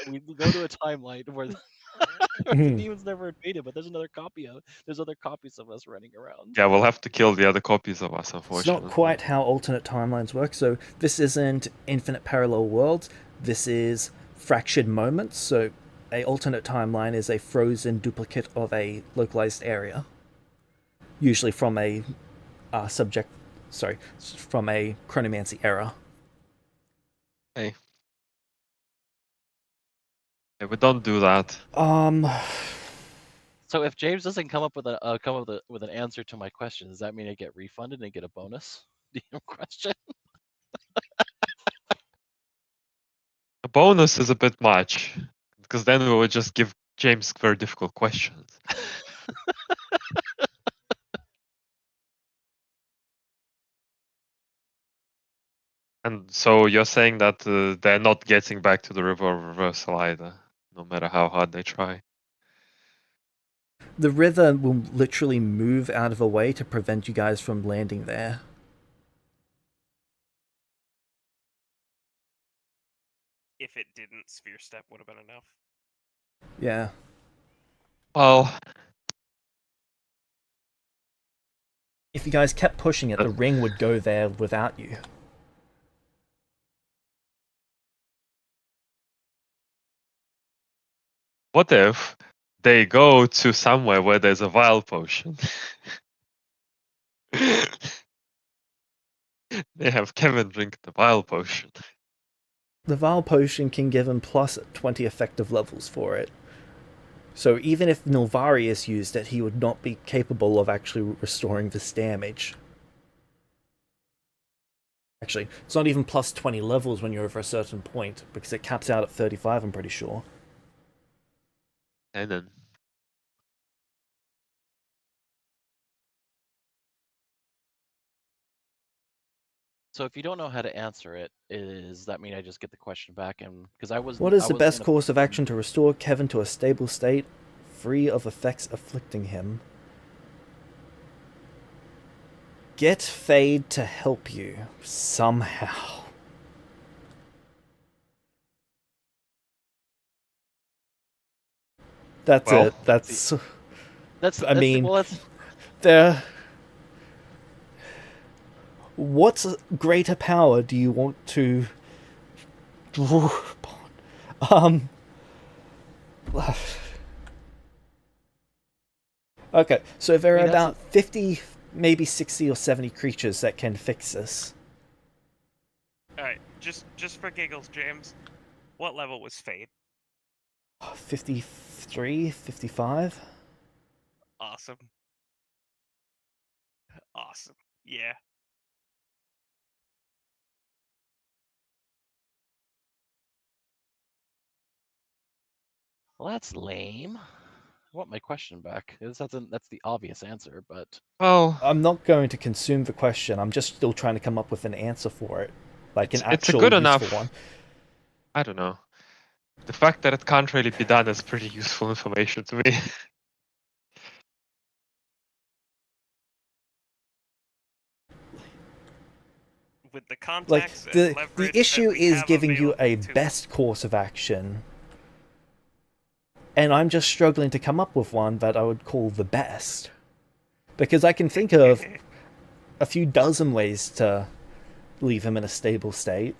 we go to a timeline where the demons never invaded, but there's other copies of us running around. Yeah, we'll have to kill the other copies of us, It's unfortunately. not quite how alternate timelines work. So this isn't infinite parallel worlds. This is fractured moments. So a alternate timeline is a frozen duplicate of a localized area, usually from a from a chronomancy era. Hey, we don't do that. So if James doesn't come up with with an answer to my question, does that mean I get refunded and get a bonus DM question? A bonus is a bit much, because then we would just give James very difficult questions. And so you're saying that they're not getting back to the river of reversal either, no matter how hard they try. The river will literally move out of a way to prevent you guys from landing there. If it didn't, Sphere Step would have been enough. Yeah. Well, If you guys kept pushing it, the ring would go there without you. what if they go to somewhere where there's a vial potion? They have Kevin drink the vial potion. The Vial Potion can give him plus 20 effective levels for it. So even if Nilvarius used it, he would not be capable of actually restoring this damage. Actually, it's not even plus 20 levels when you're over a certain point, because it caps out at 35, I'm pretty sure. And then So if you don't know how to answer it, does that mean I just get the question back? And because I was, What is I the was best in a- course of action to restore Kevin to a stable state, free of effects afflicting him? Get Fade to help you, somehow. That's Well, it. That's... I mean, well, that's there... What greater power do you want to draw upon? Okay, so there are I mean, that's about 50, maybe 60 or 70 creatures that can fix this. Alright, just for giggles, James. What level was Fade? 53, 55? Awesome. Awesome. Yeah. well, that's lame. I want my question back. That's the obvious answer, but well, I'm not going to consume the question, I'm just still trying to come up with an answer for it. Like an it's a actual good useful enough. one. I don't know. The fact that it can't really be done is pretty useful information to me. With the Like, contacts and the leverage issue that we is have giving you a available to best course of action. And I'm just struggling to come up with one that I would call the best. Because I can think of us. a few dozen ways to leave him in a stable state.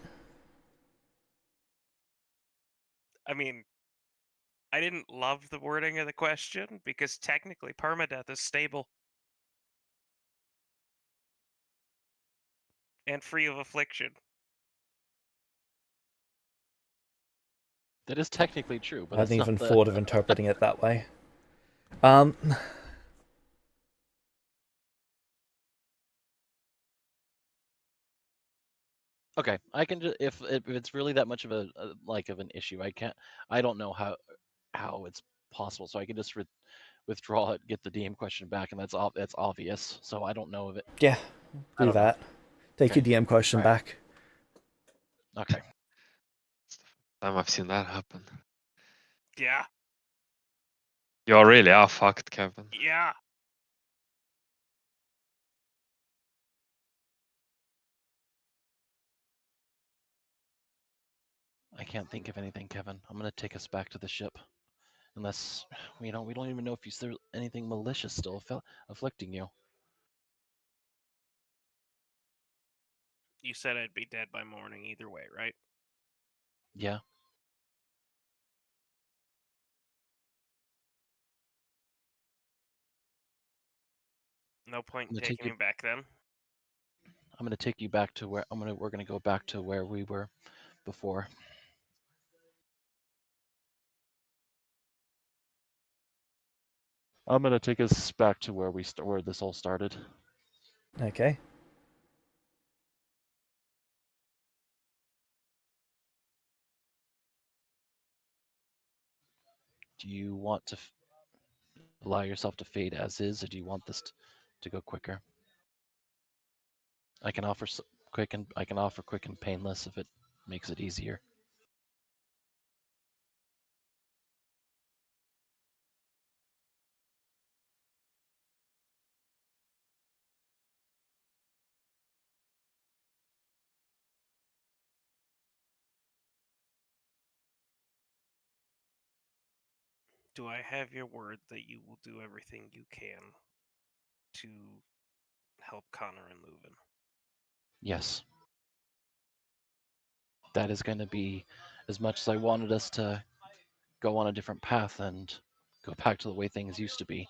I mean, I didn't love the wording of the question because technically permadeath is stable and free of affliction. that is technically true. But I that's hadn't not even the. thought of interpreting it that way. Um, Okay, I can just if it's really that much of a like of an issue, I don't know how it's possible, so I can just withdraw it, get the DM question back, and that's obvious. So I don't know of it. yeah, I do don't know. that. Take Okay. your DM question Alright. back. Okay. It's the first time I've seen that happen. Yeah. You really are fucked, Kevin. Yeah. I can't think of anything, Kevin. I'm gonna take us back to the ship, unless we don't even know if there's anything malicious still afflicting you. You said I'd be dead by morning either way, right? Yeah. No point in I'm gonna take taking me back then. I'm gonna take you back to where we're gonna go back to where we were before. I'm gonna take us back to where where this all started. Okay. Do you want to allow yourself to fade as is, or do you want this to go quicker? I can offer I can offer quick and painless if it makes it easier. Do I have your word that you will do everything you can to help Connor and Leuven? Yes. That is going to be, as much as I wanted us to go on a different path and go back to the way things used to be,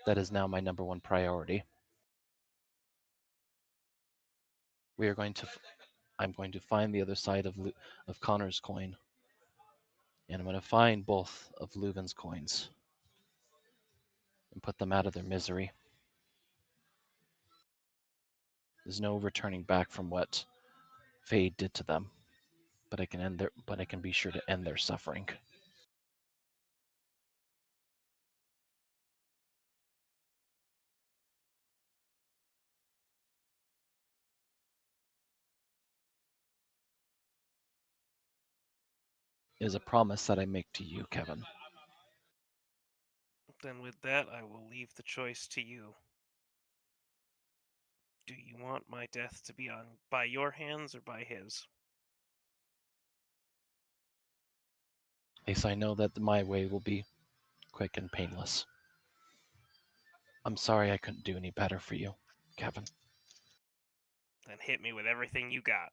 that is now my number one priority. We are going to, I'm going to find the other side of Connor's coin, and I'm going to find both of Leuven's coins and put them out of their misery. There's no returning back from what Fade did to them, but I can be sure to end their suffering. It is a promise that I make to you, Kevin. Then with that, I will leave the choice to you. Do you want my death to be by your hands or by his? At least I know that my way will be quick and painless. I'm sorry I couldn't do any better for you, Kevin. Then hit me with everything you got.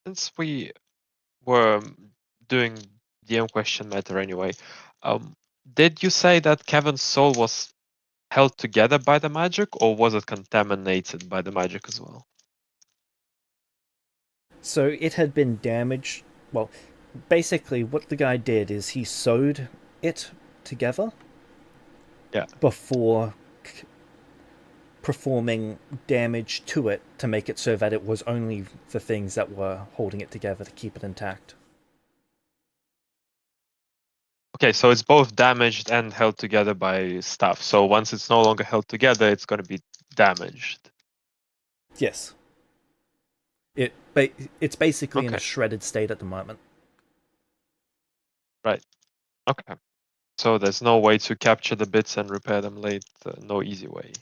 Since we were doing DM question matter anyway, did you say that Kevin's soul was held together by the magic, or was it contaminated by the magic as well? So it had been damaged. Well, basically, what the guy did is he sewed it together. Yeah. Before performing damage to it to make it so that it was only the things that were holding it together to keep it intact. Okay, so it's both damaged and held together by stuff. So once it's no longer held together, it's going to be damaged. Yes. It's basically in a Okay. shredded state at the moment. Right. Okay. So there's no way to capture the bits and repair them later. No easy way.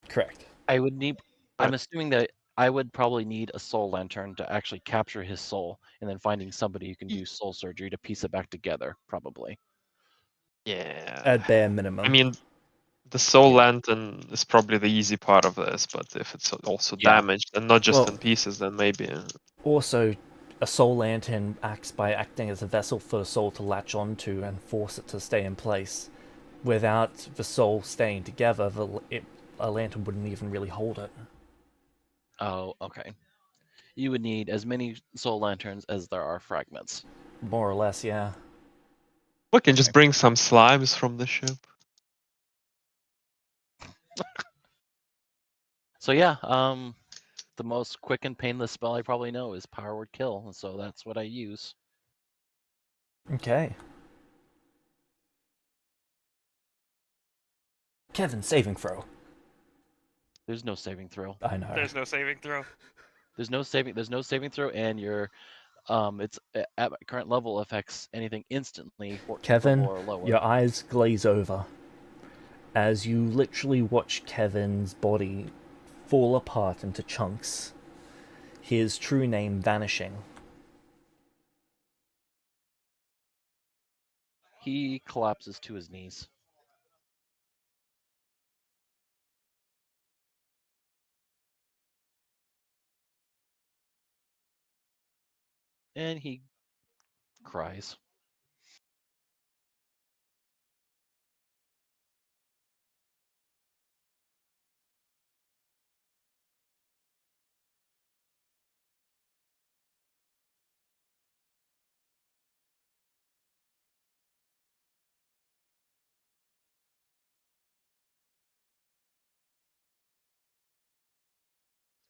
Correct. I would need. Right. I'm assuming that I would probably need a soul lantern to actually capture his soul, and then finding somebody who can do soul surgery to piece it back together, probably. Yeah. At bare I minimum. mean, the soul Yeah. lantern is probably the easy part of this, but if it's also Yeah. damaged and not just Well- in pieces, then maybe. Also, a soul lantern acts by acting as a vessel for the soul to latch onto and force it to stay in place. Without the soul staying together, a lantern wouldn't even really hold it. Oh, okay. You would need as many soul lanterns as there are fragments. More or less, yeah. We can just bring some slimes from the ship. So yeah, the most quick and painless spell I probably know is Power Word Kill, and so that's what I use. Okay. Kevin, saving throw. There's no saving throw. I know. There's no saving throw. There's no saving throw, and your it's at my current level affects anything instantly 14th Kevin, level or lower. your eyes glaze over as you literally watch Kevin's body fall apart into chunks, his true name vanishing. He collapses to his knees. And he cries.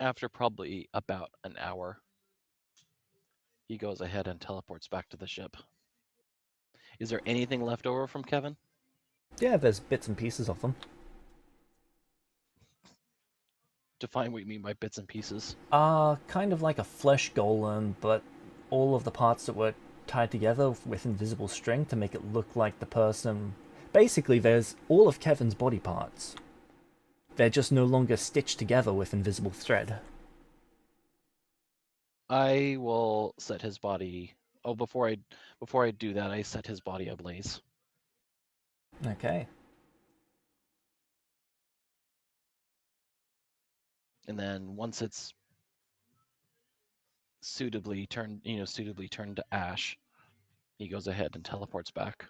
After probably about an hour, he goes ahead and teleports back to the ship. Is there anything left over from Kevin? Yeah, there's bits and pieces of them. Define what you mean by bits and pieces. Kind of like a flesh golem, but all of the parts that were tied together with invisible string to make it look like the person. Basically, there's all of Kevin's body parts. They're just no longer stitched together with invisible thread. I will set his body. Oh, before I do that, I set his body ablaze. Okay. And then once it's suitably turned to ash, he goes ahead and teleports back.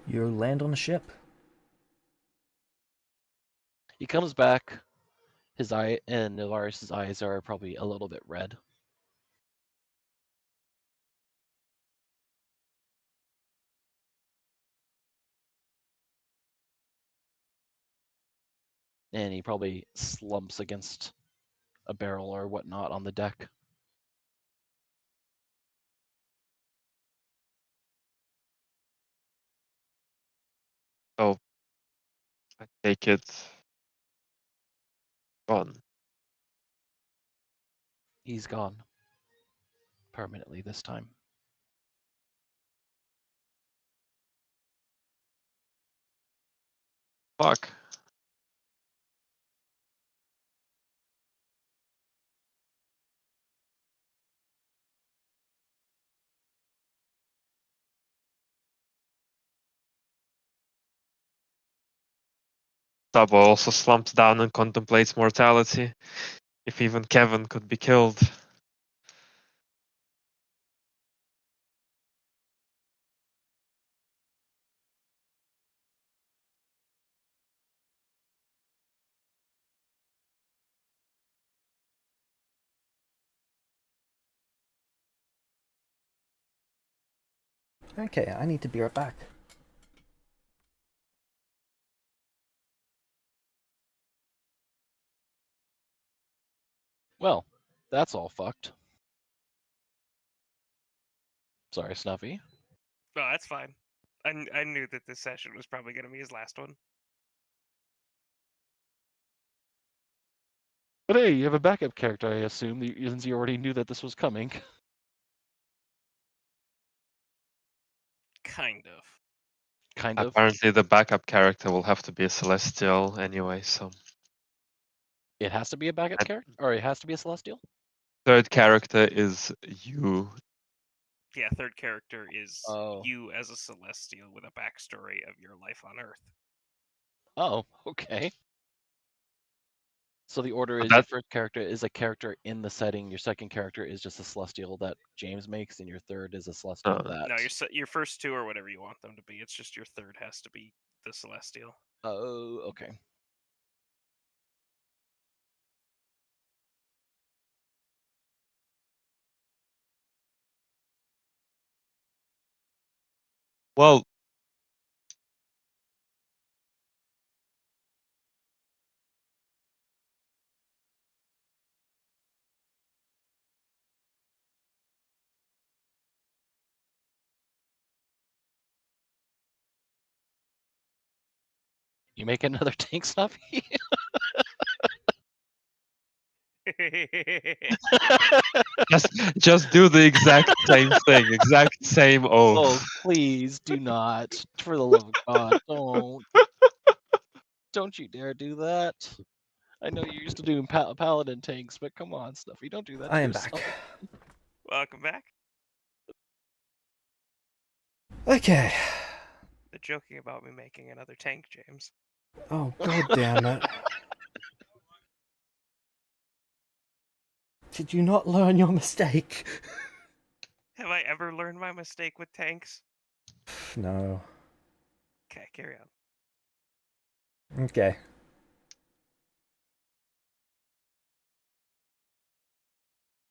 You land on a ship. He comes back. His eye and Nalaris's eyes are probably a little bit red. And he probably slumps against a barrel or whatnot on the deck. So I take it gone. He's gone. Permanently this time. Fuck. Sabo also slumps down and contemplates mortality. If even Kevin could be killed. Okay, I need to be right back. Well, that's all fucked. Sorry, Snuffy. No, that's fine. I knew that this session was probably going to be his last one. But hey, you have a backup character, I assume, since you already knew that this was coming. Kind of. Kind of. Apparently the backup character will have to be a Celestial anyway, so. It has to be a backup character? Or it has to be a Celestial? Third character is you. Yeah, third character is Oh. you as a Celestial with a backstory of your life on Earth. Oh, okay. So the order But is that- your first character is a character in the setting, your second character is just a Celestial that James makes, and your third is a Celestial No. that... No, your first two are whatever you want them to be. It's just your third has to be the Celestial. Oh, okay. Well, You make another tank, Snuffy? just do the exact same thing, exact same Oh, oath. please do not. For the love of God, don't. Don't you dare do that. I know you're used to doing paladin tanks, but come on, Snuffy, don't do that to I am yourself. back. Welcome back. Okay. They're joking about me making another tank, James. Oh, god damn it. Did you not learn your mistake? Have I ever learned my mistake with tanks? No. Okay, carry on. Okay.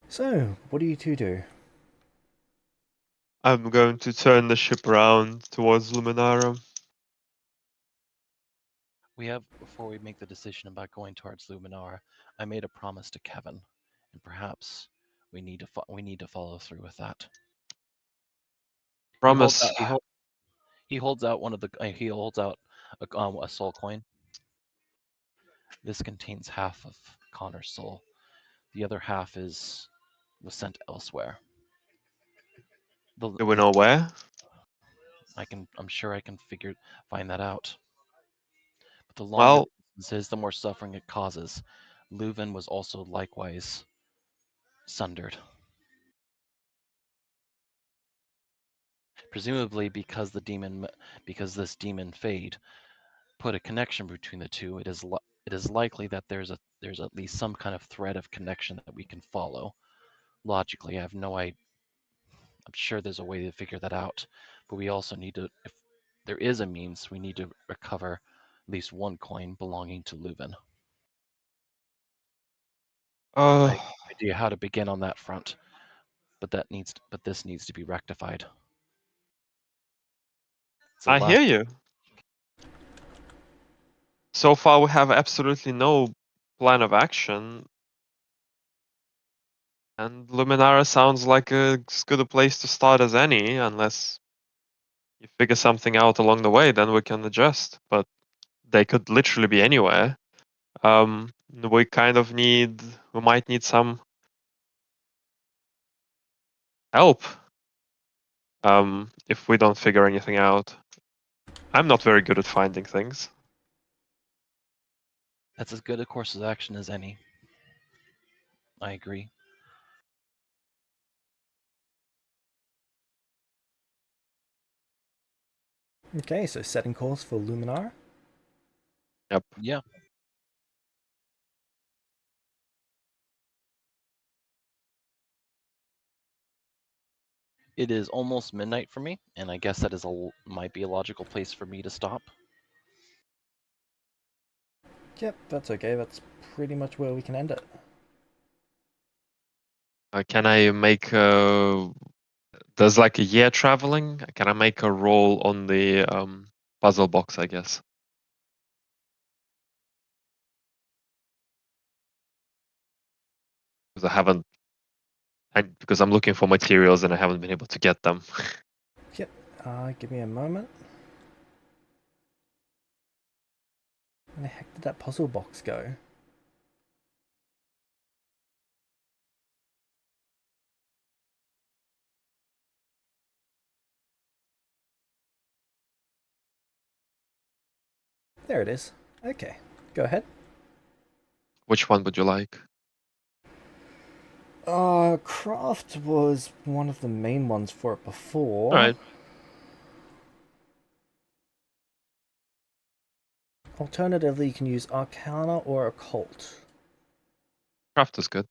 So, what do you two do? I'm going to turn the ship around towards Luminara. We have, before we make the decision about going towards Luminara, I made a promise to Kevin, and perhaps we need to follow through with that. Promise. He holds out one of the. He holds out a soul coin. This contains half of Connor's soul. The other half was sent elsewhere. Do we know where? I'm sure I can find that out. But the longer Well, the distance is, the more suffering it causes. Leuven was also likewise sundered. Presumably because this demon Fade put a connection between the two, it is likely that there's at least some kind of thread of connection that we can follow. Logically, I have no idea. I'm sure there's a way to figure that out, but we also need to, if there is a means, we need to recover at least one coin belonging to Leuven. I have no idea how to begin on that front, but this needs to be rectified. I hear you. So far, we have absolutely no plan of action. And Luminara sounds like as good a place to start as any, unless you figure something out along the way, then we can adjust. But they could literally be anywhere. We might need some help if we don't figure anything out. I'm not very good at finding things. That's as good a course of action as any. I agree. Okay, so setting course for Luminar. Yep. Yeah. It is almost midnight for me, and I guess that might be a logical place for me to stop. Yep, that's okay. That's pretty much where we can end it. Can I make there's like a year traveling? Can I make a roll on the puzzle box, I guess? Because because I'm looking for materials and I haven't been able to get them. Yep, give me a moment. Where the heck did that puzzle box go? There it is. Okay, go ahead. Which one would you like? Craft was one of the main ones for it before. All right. Alternatively, you can use Arcana or Occult. Craft is good.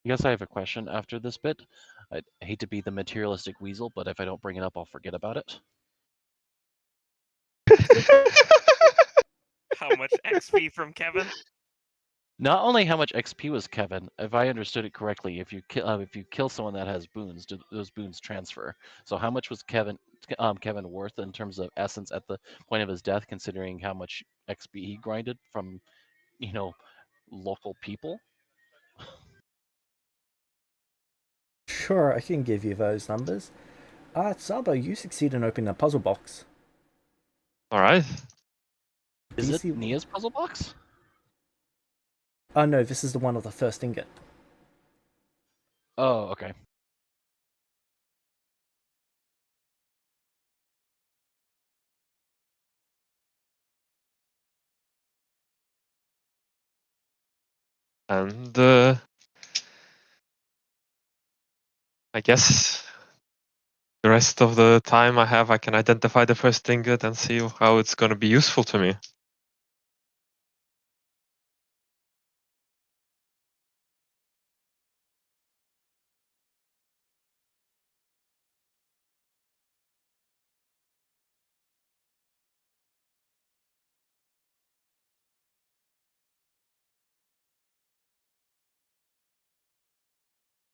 I guess I have a question after this bit. I hate to be the materialistic weasel, but if I don't bring it up, I'll forget about it. How much XP from Kevin? Not only how much XP was Kevin, if I understood it correctly, if you kill someone that has boons, do those boons transfer? So how much was Kevin worth in terms of essence at the point of his death, considering how much XP he grinded from, local people? Sure, I can give you those numbers. Sabo, you succeed in opening a puzzle box. All right. Is it DC Nia's puzzle box? Oh no, this is the one of the first ingot. Oh, okay. And I guess the rest of the time I have, I can identify the first ingot and see how it's going to be useful to me.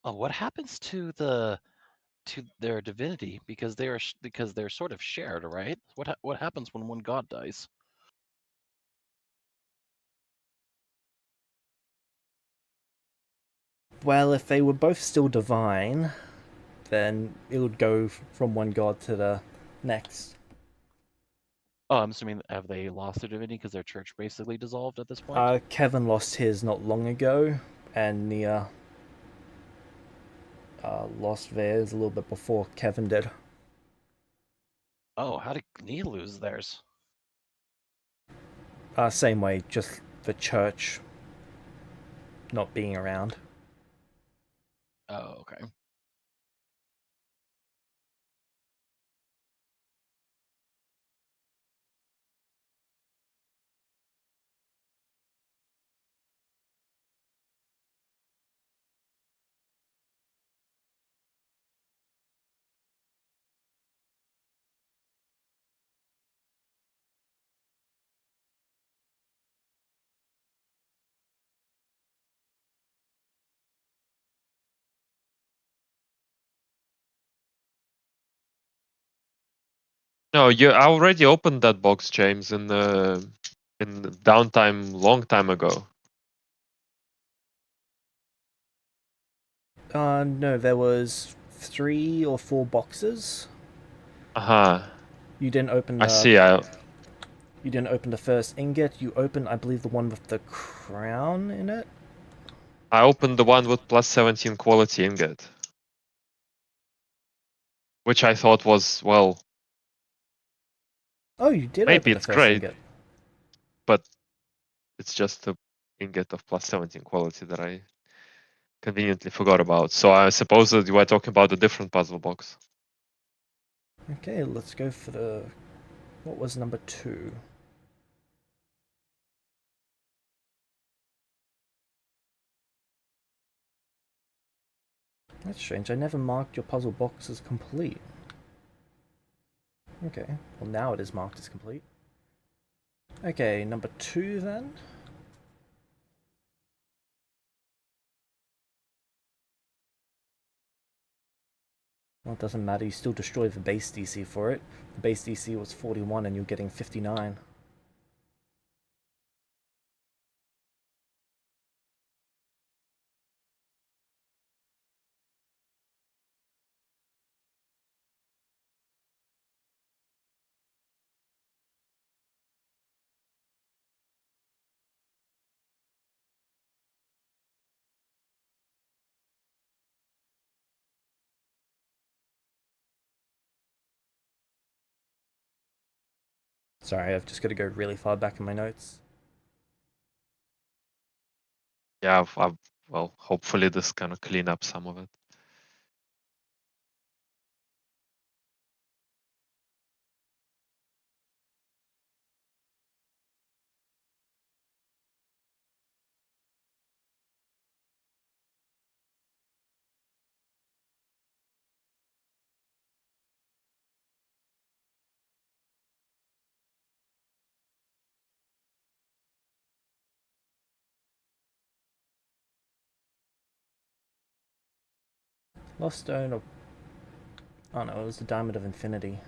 Oh, what happens to their divinity because because they're sort of shared, right? What happens when one god dies? Well, if they were both still divine, then it would go from one god to the next. Oh, I'm assuming have they lost their divinity because their church basically dissolved at this point? Kevin lost his not long ago, and Nia lost theirs a little bit before Kevin did. Oh, how did Nia lose theirs? Same way, just the church not being around. Oh, okay. No, I already opened that box, James, in downtime long time ago. No, there was 3 or 4 boxes. Aha. You didn't open I the. see. You didn't open the first ingot. You opened, I believe, the one with the crown in it. I opened the one with plus 17 quality ingot, which I thought was, well, Oh, you did maybe open the it's first great, ingot. but it's just a ingot of plus 17 quality that I conveniently forgot about. So I suppose that you were talking about a different puzzle box. Okay, let's go for the. What was number 2? That's strange. I never marked your puzzle box as complete. Okay, well now it is marked as complete. Okay, number 2 then. Well, it doesn't matter, you still destroy the base DC for it. The base DC was 41 and you're getting 59. Sorry, I've just got to go really far back in my notes. Yeah, well, hopefully this kind of clean up some of it. Lost Stone or... Oh no, it was the Diamond of Infinity.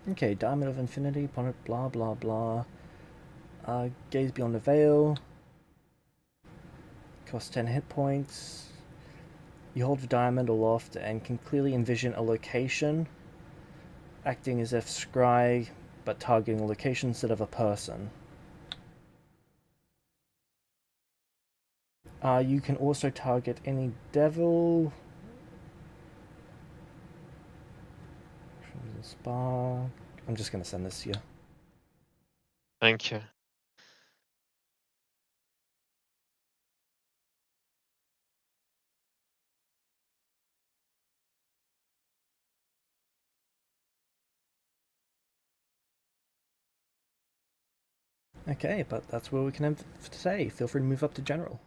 Okay, Diamond of Infinity, upon it, blah blah blah. Gaze beyond the veil. Costs 10 hit points. You hold the diamond aloft and can clearly envision a location, acting as if scry, but targeting a location instead of a person. You can also target any devil. Spa. I'm just going to send this to you. Thank you. Okay, but that's where we can end for today. Feel free to move up to general.